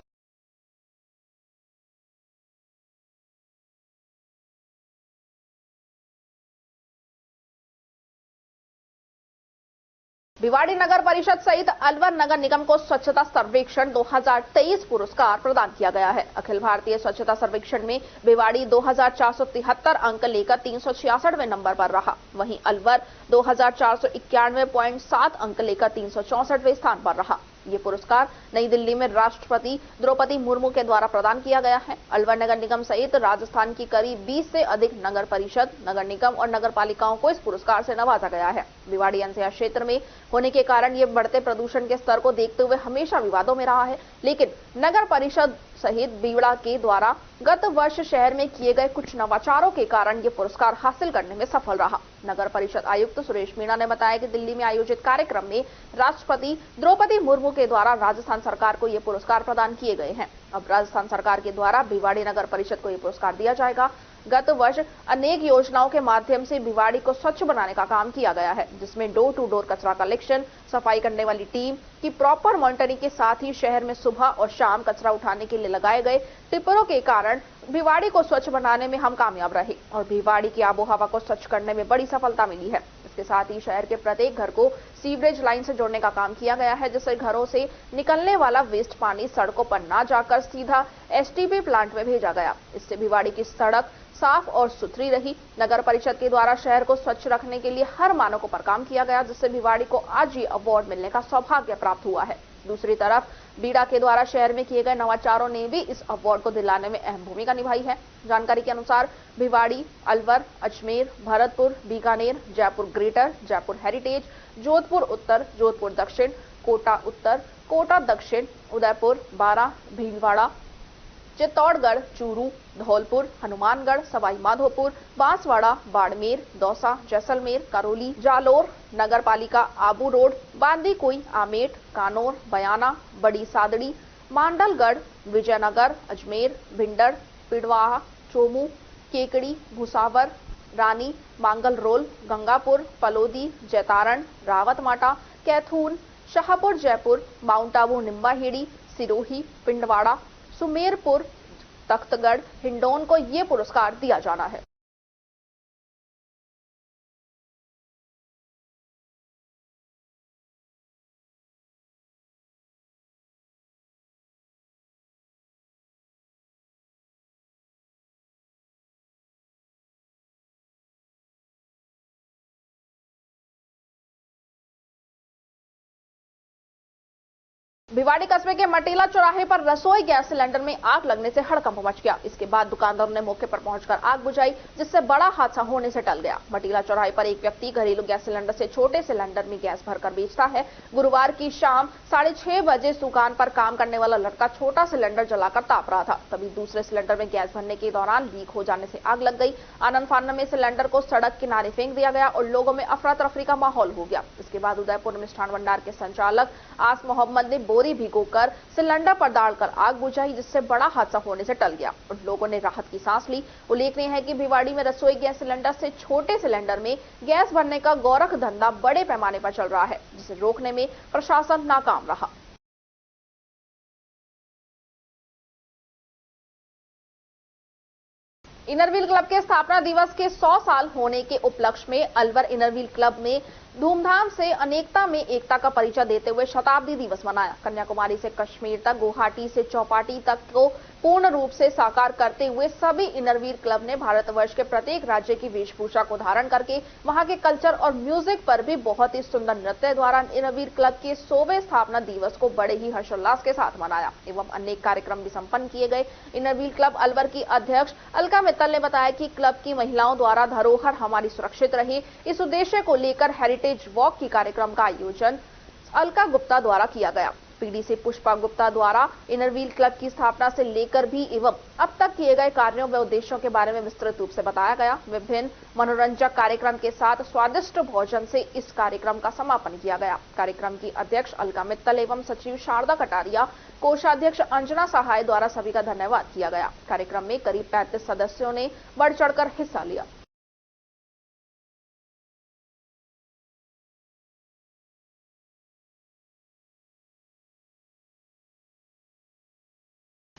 भिवाड़ी नगर परिषद सहित अलवर नगर निगम को स्वच्छता सर्वेक्षण 2023 पुरस्कार प्रदान किया गया है। अखिल भारतीय स्वच्छता सर्वेक्षण में भिवाड़ी 2473 अंक लेकर 366वें नंबर पर रहा। वहीं अलवर 2491.7 अंक लेकर 364वें स्थान पर रहा। ये पुरस्कार नई दिल्ली में राष्ट्रपति द्रौपदी मुर्मू के द्वारा प्रदान किया गया है। अलवर नगर निगम सहित राजस्थान की करीब 20 से अधिक नगर परिषद, नगर निगम और नगर पालिकाओं को इस पुरस्कार से नवाजा गया है। भिवाड़ी एनसीआर क्षेत्र में होने के कारण ये बढ़ते प्रदूषण के स्तर को देखते हुए हमेशा विवादों में रहा है, लेकिन नगर परिषद सहित बीवड़ा के द्वारा गत वर्ष शहर में किए गए कुछ नवाचारों के कारण ये पुरस्कार हासिल करने में सफल रहा। नगर परिषद आयुक्त सुरेश मीणा ने बताया कि दिल्ली में आयोजित कार्यक्रम में राष्ट्रपति द्रौपदी मुर्मू के द्वारा राजस्थान सरकार को ये पुरस्कार प्रदान किए गए हैं। अब राजस्थान सरकार के द्वारा भिवाड़ी नगर परिषद को ये पुरस्कार दिया जाएगा। गत वर्ष अनेक योजनाओं के माध्यम से भिवाड़ी को स्वच्छ बनाने का काम किया गया है, जिसमें डोर टू डोर कचरा कलेक्शन, सफाई करने वाली टीम की प्रॉपर मॉनिटरिंग के साथ ही शहर में सुबह और शाम कचरा उठाने के लिए लगाए गए टिप्परों के कारण भिवाड़ी को स्वच्छ बनाने में हम कामयाब रहे और भिवाड़ी की आबोहवा को स्वच्छ करने में बड़ी सफलता मिली है। इसके साथ ही शहर के प्रत्येक घर को सीवरेज लाइन से जोड़ने का काम किया गया है, जिससे घरों से निकलने वाला वेस्ट पानी सड़कों पर न जाकर सीधा एसटीपी प्लांट में भेजा गया। इससे भिवाड़ी की सड़क साफ और सुथरी रही। नगर परिषद के द्वारा शहर को स्वच्छ रखने के लिए हर मानकों पर काम किया गया, जिससे भिवाड़ी को आज ये अवार्ड मिलने का सौभाग्य प्राप्त हुआ है। दूसरी तरफ बीड़ा के द्वारा शहर में किए गए नवाचारों ने भी इस अवार्ड को दिलाने में अहम भूमिका निभाई है। जानकारी के अनुसार भिवाड़ी, अलवर, अजमेर, भरतपुर, बीकानेर, जयपुर ग्रेटर, जयपुर हेरिटेज, जोधपुर उत्तर, जोधपुर दक्षिण, कोटा उत्तर, कोटा दक्षिण, उदयपुर, बारां, भीलवाड़ा, चित्तौड़गढ़, चूरू, धौलपुर, हनुमानगढ़, सवाई माधोपुर, बांसवाड़ा, बाड़मेर, दौसा, जैसलमेर, करौली, जालोर, नगर पालिका आबू रोड, बांदीकुई, आमेठ, कानौर, बयाना, बड़ी सादड़ी, मांडलगढ़, विजयनगर, अजमेर, भिंडर, पिड़वाह, चोमू, केकड़ी, भुसावर, रानी, मांगल रोल, गंगापुर, पलोदी, जैतारण, रावतमाटा, कैथून, शाहपुर जयपुर, माउंट आबू निम्बाहेड़ी, सिरोही, पिंडवाड़ा, सुमेरपुर, तख्तगढ़, हिंडौन को ये पुरस्कार दिया जाना है। भिवाड़ी कस्बे के मटेला चौराहे पर रसोई गैस सिलेंडर में आग लगने से हड़कंप मच गया। इसके बाद दुकानदारों ने मौके पर पहुंचकर आग बुझाई, जिससे बड़ा हादसा होने से टल गया। मटेला चौराहे पर एक व्यक्ति घरेलू गैस सिलेंडर से छोटे सिलेंडर में गैस भरकर बेचता है। गुरुवार की शाम 6:30 बजे दुकान पर काम करने वाला लड़का छोटा सिलेंडर जलाकर ताप रहा था, तभी दूसरे सिलेंडर में गैस भरने के दौरान लीक हो जाने से आग लग गई। आनंद फानन में सिलेंडर को सड़क किनारे फेंक दिया गया और लोगों में अफरा तफरी का माहौल हो गया। इसके बाद उदयपुर मिष्ठान भंडार के संचालक आस मोहम्मद ने बोरी भिगोकर सिलेंडर पर डालकर आग बुझाई, जिससे बड़ा हादसा होने से टल गया और लोगों ने राहत की सांस ली। उल्लेखनीय है कि भिवाड़ी में रसोई गैस सिलेंडर से छोटे सिलेंडर में गैस भरने का गोरख धंधा बड़े पैमाने पर चल रहा है, जिसे रोकने में प्रशासन नाकाम रहा। इनरव्हील क्लब के स्थापना दिवस के 100 साल होने के उपलक्ष्य में अलवर इनरव्हील क्लब में धूमधाम से अनेकता में एकता का परिचय देते हुए शताब्दी दिवस मनाया। कन्याकुमारी से कश्मीर तक, गुवाहाटी से चौपाटी तक को पूर्ण रूप से साकार करते हुए सभी इनरव्हील क्लब ने भारतवर्ष के प्रत्येक राज्य की वेशभूषा को धारण करके वहां के कल्चर और म्यूजिक पर भी बहुत ही सुंदर नृत्य द्वारा इनरव्हील क्लब के 100वें स्थापना दिवस को बड़े ही हर्षोल्लास के साथ मनाया एवं अनेक कार्यक्रम भी संपन्न किए गए। इनरव्हील क्लब अलवर की अध्यक्ष अलका मित्तल ने बताया कि क्लब की महिलाओं द्वारा धरोहर हमारी सुरक्षित रहे, इस उद्देश्य को लेकर हेरिटेज वॉक की कार्यक्रम का आयोजन अलका गुप्ता द्वारा किया गया। पीडीसी पुष्पा गुप्ता द्वारा इनरव्हील क्लब की स्थापना से लेकर भी एवं अब तक किए गए कार्यों व उद्देश्यों के बारे में विस्तृत रूप से बताया गया। विभिन्न मनोरंजक कार्यक्रम के साथ स्वादिष्ट भोजन से इस कार्यक्रम का समापन किया गया। कार्यक्रम की अध्यक्ष अलका मित्तल एवं सचिव शारदा कटारिया, कोषाध्यक्ष अंजना सहाय द्वारा सभी का धन्यवाद किया गया। कार्यक्रम में करीब 35 सदस्यों ने बढ़ चढ़कर हिस्सा लिया।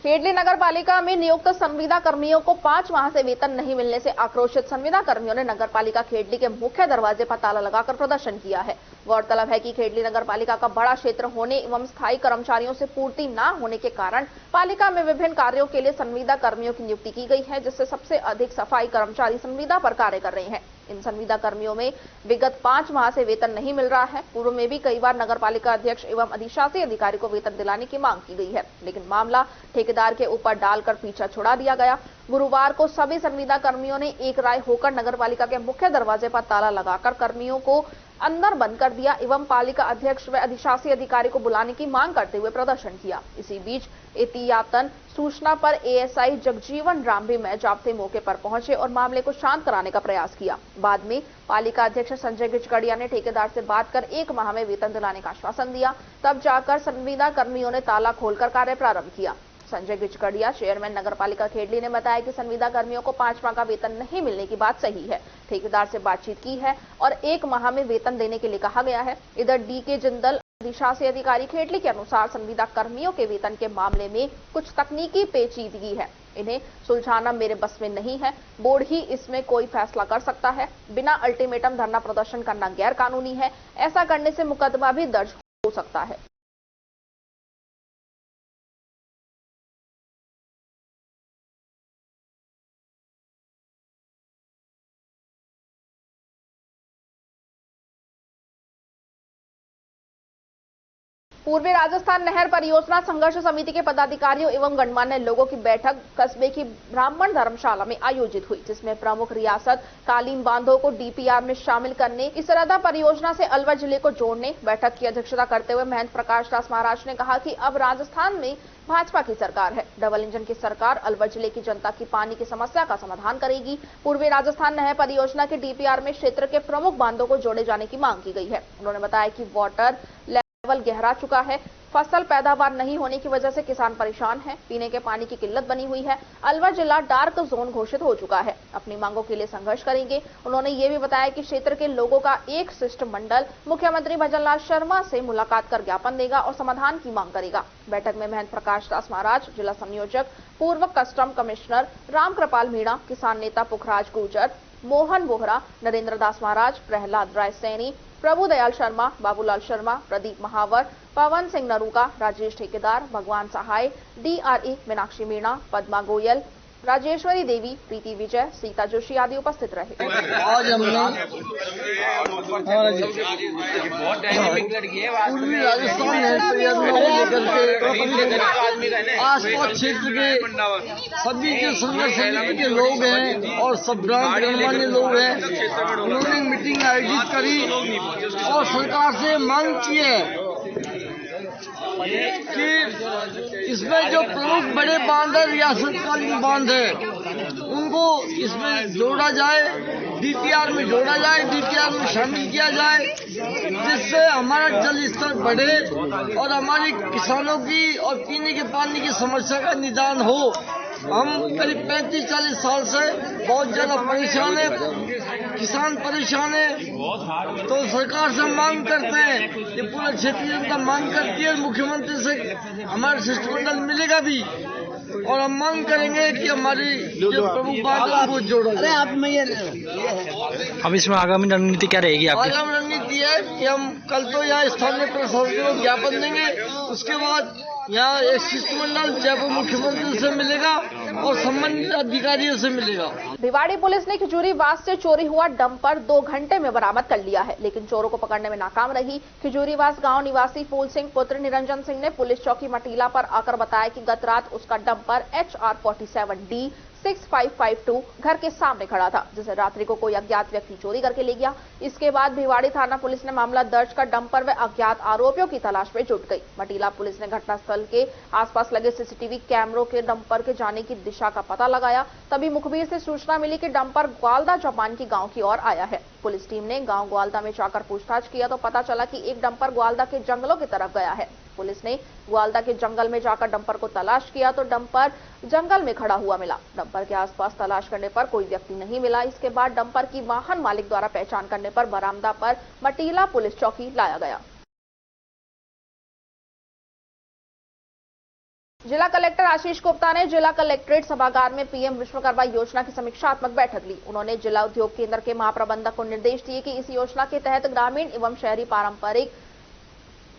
खेडली नगर पालिका में नियुक्त संविदा कर्मियों को 5 माह से वेतन नहीं मिलने से आक्रोशित संविदा कर्मियों ने नगर पालिका खेडली के मुख्य दरवाजे पर ताला लगाकर प्रदर्शन किया है। गौरतलब है कि खेडली नगर पालिका का बड़ा क्षेत्र होने एवं स्थायी कर्मचारियों से पूर्ति न होने के कारण पालिका में विभिन्न कार्यों के लिए संविदा कर्मियों की नियुक्ति की गई है, जिससे सबसे अधिक सफाई कर्मचारी संविदा पर कार्य कर रहे हैं। इन संविदा कर्मियों में विगत 5 माह से वेतन नहीं मिल रहा है। पूर्व में भी कई बार नगर पालिका अध्यक्ष एवं अधिशासी अधिकारी को वेतन दिलाने की मांग की गई है, लेकिन मामला ठेकेदार के ऊपर डालकर पीछा छुड़ा दिया गया। गुरुवार को सभी संविदा कर्मियों ने एक राय होकर नगर पालिका के मुख्य दरवाजे पर ताला लगाकर कर्मियों को अंदर बंद कर दिया एवं पालिका अध्यक्ष व अधिशासी अधिकारी को बुलाने की मांग करते हुए प्रदर्शन किया। इसी बीच एहतियातन सूचना पर एएसआई जगजीवन राम भी जाब्ते मौके पर पहुंचे और मामले को शांत कराने का प्रयास किया। बाद में पालिका अध्यक्ष संजय गिचकड़िया ने ठेकेदार से बात कर 1 माह में वेतन दिलाने का आश्वासन दिया। तब जाकर संविदा कर्मियों ने ताला खोलकर कार्य प्रारंभ किया। संजय गिचकड़िया, चेयरमैन नगर पालिका खेडली, ने बताया कि संविदा कर्मियों को 5 माह का वेतन नहीं मिलने की बात सही है। ठेकेदार से बातचीत की है और 1 माह में वेतन देने के लिए कहा गया है। इधर डीके जिंदल, अधिशासी अधिकारी खेडली के अनुसार संविदा कर्मियों के वेतन के मामले में कुछ तकनीकी पेचीदगी है, इन्हें सुलझाना मेरे बस में नहीं है। बोर्ड ही इसमें कोई फैसला कर सकता है। बिना अल्टीमेटम धरना प्रदर्शन करना गैर कानूनी है। ऐसा करने से मुकदमा भी दर्ज हो सकता है। पूर्वी राजस्थान नहर परियोजना संघर्ष समिति के पदाधिकारियों एवं गणमान्य लोगों की बैठक कस्बे की ब्राह्मण धर्मशाला में आयोजित हुई, जिसमें प्रमुख रियासत कालीन बांधों को डीपीआर में शामिल करने, इसरादा परियोजना से अलवर जिले को जोड़ने। बैठक की अध्यक्षता करते हुए महंत प्रकाश दास महाराज ने कहा कि अब राजस्थान में भाजपा की सरकार है। डबल इंजन की सरकार अलवर जिले की जनता की पानी की समस्या का समाधान करेगी। पूर्वी राजस्थान नहर परियोजना के डीपीआर में क्षेत्र के प्रमुख बांधों को जोड़े जाने की मांग की गई है। उन्होंने बताया कि वाटर लेवल गहरा चुका है, फसल पैदावार नहीं होने की वजह से किसान परेशान हैं, पीने के पानी की किल्लत बनी हुई है। अलवर जिला डार्क जोन घोषित हो चुका है, अपनी मांगों के लिए संघर्ष करेंगे। उन्होंने ये भी बताया कि क्षेत्र के लोगों का एक शिष्टमंडल मुख्यमंत्री भजनलाल शर्मा से मुलाकात कर ज्ञापन देगा और समाधान की मांग करेगा। बैठक में महंत प्रकाश दास महाराज, जिला संयोजक पूर्व कस्टम कमिश्नर राम कृपाल मीणा, किसान नेता पुखराज गुर्जर, मोहन बोहरा, नरेंद्र दास महाराज, प्रहलाद राय सैनी, प्रभु दयाल शर्मा, बाबूलाल शर्मा, प्रदीप महावर, पवन सिंह नरूका, राजेश ठेकेदार, भगवान सहाय, डीआरए मीनाक्षी मीणा, पद्मा गोयल, राजेश्वरी देवी, प्रीति विजय, सीता जोशी आदि उपस्थित रहे। आज हमने पूर्वी राजस्थान नहर परियोजना को लेकर के आसपास क्षेत्र के सभी के संघर्ष समिति के लोग हैं और सब गणमान्य लोग हैं, उन्होंने मीटिंग आयोजित करी और सरकार से मांग की है कि इसमें जो प्रमुख बड़े बांध है, रियासतकालीन बांध है, उनको इसमें जोड़ा जाए, डीपीआर में जोड़ा जाए, डीपीआर में शामिल किया जाए, जिससे हमारा जल स्तर बढ़े और हमारे किसानों की और पीने के पानी की समस्या का निदान हो। हम करीब 35-40 साल से बहुत ज्यादा परेशान है, किसान परेशान है, तो सरकार से मांग करते हैं, ये पूरा क्षेत्रीय जनता मांग करती है, मुख्यमंत्री से हमारा शिष्टमंडल मिलेगा भी और हम मांग करेंगे कि हमारी जो प्रमुख बात है वो जोड़ा जाए। अब इसमें आगामी रणनीति क्या रहेगी आपकी? आगामी रणनीति है कि हम कल तो यहाँ स्थानीय प्रशासन को ज्ञापन देंगे, उसके बाद यहाँ एक शिष्टमंडल जयपुर मुख्यमंत्री से मिलेगा और संबंधित अधिकारियों से मिलेगा। भिवाड़ी पुलिस ने खिजूरीवास से चोरी हुआ डंपर 2 घंटे में बरामद कर लिया है, लेकिन चोरों को पकड़ने में नाकाम रही। खिजूरीवास गांव निवासी फूल सिंह पुत्र निरंजन सिंह ने पुलिस चौकी मटीला पर आकर बताया कि गत रात उसका डंपर HR 47D 6552 घर के सामने खड़ा था, जिसे रात्रि को कोई अज्ञात व्यक्ति चोरी करके ले गया। इसके बाद भिवाड़ी थाना पुलिस ने मामला दर्ज कर डंपर व अज्ञात आरोपियों की तलाश में जुट गई। मटीला पुलिस ने घटनास्थल के आसपास लगे सीसीटीवी कैमरों के डंपर के जाने की दिशा का पता लगाया। तभी मुखबिर से सूचना मिली कि डंपर ग्वालदा जापान की गांव की ओर आया है। पुलिस टीम ने गांव ग्वालदा में जाकर पूछताछ किया तो पता चला कि एक डंपर ग्वालदा के जंगलों की तरफ गया है। पुलिस ने ग्वालदा के जंगल में जाकर डंपर को तलाश किया तो डंपर जंगल में खड़ा हुआ मिला। डंपर के आसपास तलाश करने पर कोई व्यक्ति नहीं मिला। इसके बाद डंपर की वाहन मालिक द्वारा पहचान करने पर बरामदा पर मटीला पुलिस चौकी लाया गया। जिला कलेक्टर आशीष गुप्ता ने जिला कलेक्ट्रेट सभागार में पीएम विश्वकर्मा योजना की समीक्षात्मक बैठक ली। उन्होंने जिला उद्योग केंद्र के महाप्रबंधक को निर्देश दिए कि इस योजना के तहत ग्रामीण एवं शहरी पारंपरिक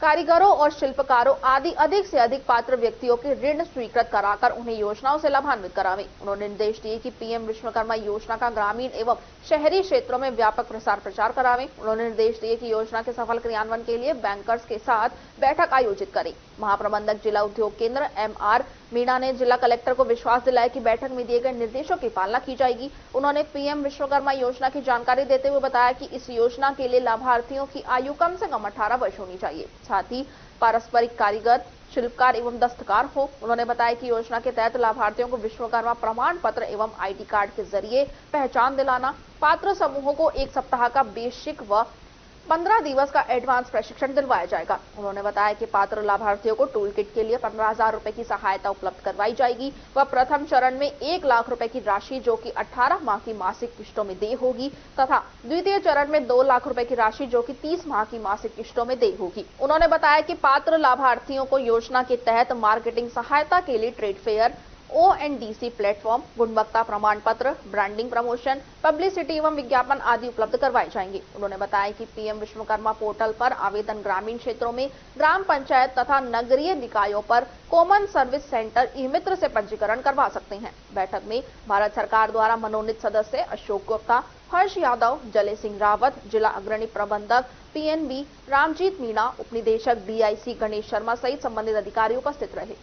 कारीगरों और शिल्पकारों आदि अधिक से अधिक पात्र व्यक्तियों के ऋण स्वीकृत कराकर उन्हें योजनाओं से लाभान्वित करावें। उन्होंने निर्देश दिए कि पीएम विश्वकर्मा योजना का ग्रामीण एवं शहरी क्षेत्रों में व्यापक प्रसार प्रचार करावें। उन्होंने निर्देश दिए कि योजना के सफल क्रियान्वयन के लिए बैंकर्स के साथ बैठक आयोजित करें। महाप्रबंधक जिला उद्योग केंद्र MR मीणा ने जिला कलेक्टर को विश्वास दिलाया कि बैठक में दिए गए निर्देशों की पालना की जाएगी। उन्होंने पीएम विश्वकर्मा योजना की जानकारी देते हुए बताया कि इस योजना के लिए लाभार्थियों की आयु कम से कम 18 वर्ष होनी चाहिए, साथ ही पारस्परिक कारीगर, शिल्पकार एवं दस्तकार हो। उन्होंने बताया कि योजना के तहत लाभार्थियों को विश्वकर्मा प्रमाण पत्र एवं ID कार्ड के जरिए पहचान दिलाना, पात्र समूहों को 1 सप्ताह का बेसिक व 15 दिवस का एडवांस प्रशिक्षण दिलवाया जाएगा। उन्होंने बताया कि पात्र लाभार्थियों को टूल किट के लिए 15,000 रुपए की सहायता उपलब्ध करवाई जाएगी व प्रथम चरण में 1 लाख रुपए की राशि जो कि 18 माह की मासिक किस्तों में देय होगी तथा द्वितीय चरण में 2 लाख रुपए की राशि जो कि 30 माह की मासिक किस्तों में देय होगी। उन्होंने बताया कि पात्र लाभार्थियों को योजना के तहत मार्केटिंग सहायता के लिए ट्रेड फेयर, ONDC प्लेटफॉर्म, गुणवत्ता प्रमाण पत्र, ब्रांडिंग, प्रमोशन, पब्लिसिटी एवं विज्ञापन आदि उपलब्ध करवाए जाएंगे। उन्होंने बताया कि पीएम विश्वकर्मा पोर्टल पर आवेदन ग्रामीण क्षेत्रों में ग्राम पंचायत तथा नगरीय निकायों पर कॉमन सर्विस सेंटर ई-मित्र से पंजीकरण करवा सकते हैं। बैठक में भारत सरकार द्वारा मनोनीत सदस्य अशोक गुप्ता, हर्ष यादव, जले सिंह रावत, जिला अग्रणी प्रबंधक PNB रामजीत मीणा, उपनिदेशक DIC गणेश शर्मा सहित संबंधित अधिकारी उपस्थित रहे।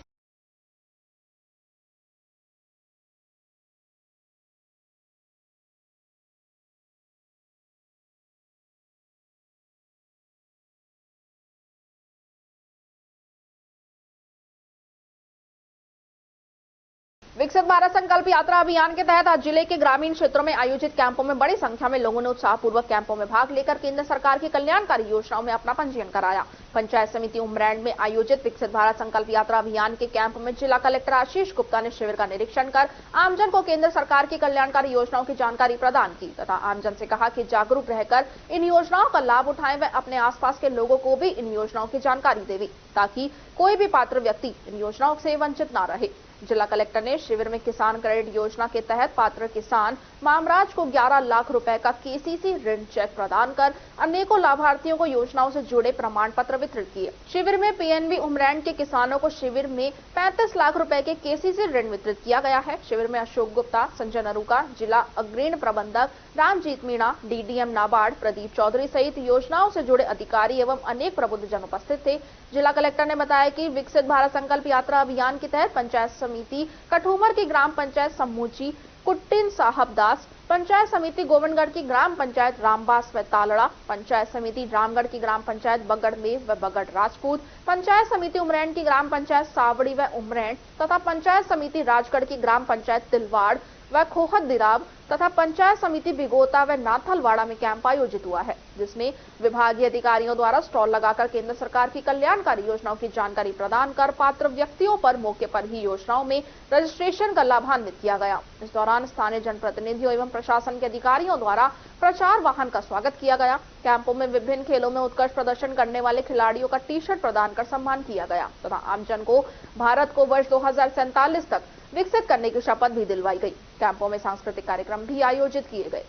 विकसित भारत संकल्प यात्रा अभियान के तहत आज जिले के ग्रामीण क्षेत्रों में आयोजित कैंपों में बड़ी संख्या में लोगों ने उत्साहपूर्वक कैंपों में भाग लेकर केंद्र सरकार की कल्याणकारी योजनाओं में अपना पंजीयन कराया। पंचायत समिति उमरैंड में आयोजित विकसित भारत संकल्प यात्रा अभियान के कैंप में जिला कलेक्टर आशीष गुप्ता ने शिविर का निरीक्षण कर आमजन को केंद्र सरकार की कल्याणकारी योजनाओं की जानकारी प्रदान की तथा आमजन से कहा कि जागरूक रहकर इन योजनाओं का लाभ उठाएं व अपने आसपास के लोगों को भी इन योजनाओं की जानकारी दें ताकि कोई भी पात्र व्यक्ति इन योजनाओं से वंचित न रहे। जिला कलेक्टर ने शिविर में किसान क्रेडिट योजना के तहत पात्र किसान मामराज को 11 लाख रुपए का KCC ऋण चेक प्रदान कर अनेकों लाभार्थियों को योजनाओं से जुड़े प्रमाण पत्र वितरित किए। शिविर में PNB उमरैंड के किसानों को शिविर में 35 लाख रुपए के KCC ऋण वितरित किया गया है। शिविर में अशोक गुप्ता, संजय नरूका, जिला अग्रणी प्रबंधक रामजीत मीणा, DDM नाबार्ड प्रदीप चौधरी सहित योजनाओं से जुड़े अधिकारी एवं अनेक प्रबुद्धजन उपस्थित थे। जिला कलेक्टर ने बताया कि विकसित भारत संकल्प यात्रा अभियान के तहत पंचायत समिति कठूमर की ग्राम पंचायत समूची कुट्टिन साहब दास, पंचायत समिति गोविंदगढ़ की ग्राम पंचायत रामबास व तालड़ा, पंचायत समिति रामगढ़ की ग्राम पंचायत बगड़ में व बगड़ राजपूत, पंचायत समिति उमरैंड की ग्राम पंचायत सावड़ी व उमरैंड तथा पंचायत समिति राजगढ़ की ग्राम पंचायत तिलवाड़ व खोहत दिराब तथा पंचायत समिति बिगोता व नाथलवाड़ा में कैंप आयोजित हुआ है, जिसमें विभागीय अधिकारियों द्वारा स्टॉल लगाकर केंद्र सरकार की कल्याणकारी योजनाओं की जानकारी प्रदान कर पात्र व्यक्तियों पर मौके पर ही योजनाओं में रजिस्ट्रेशन कर लाभान्वित किया गया। इस दौरान स्थानीय जनप्रतिनिधियों एवं प्रशासन के अधिकारियों द्वारा प्रचार वाहन का स्वागत किया गया। कैंपों में विभिन्न खेलों में उत्कृष्ट प्रदर्शन करने वाले खिलाड़ियों का टी-शर्ट प्रदान कर सम्मान किया गया तथा आमजन को भारत को वर्ष 2047 तक विकसित करने की शपथ भी दिलवाई गई। कैंपों में सांस्कृतिक कार्यक्रम भी आयोजित किए गए।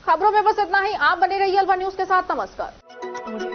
खबरों में बस इतना ही। आप बने रहिए अल्वा न्यूज के साथ। नमस्कार।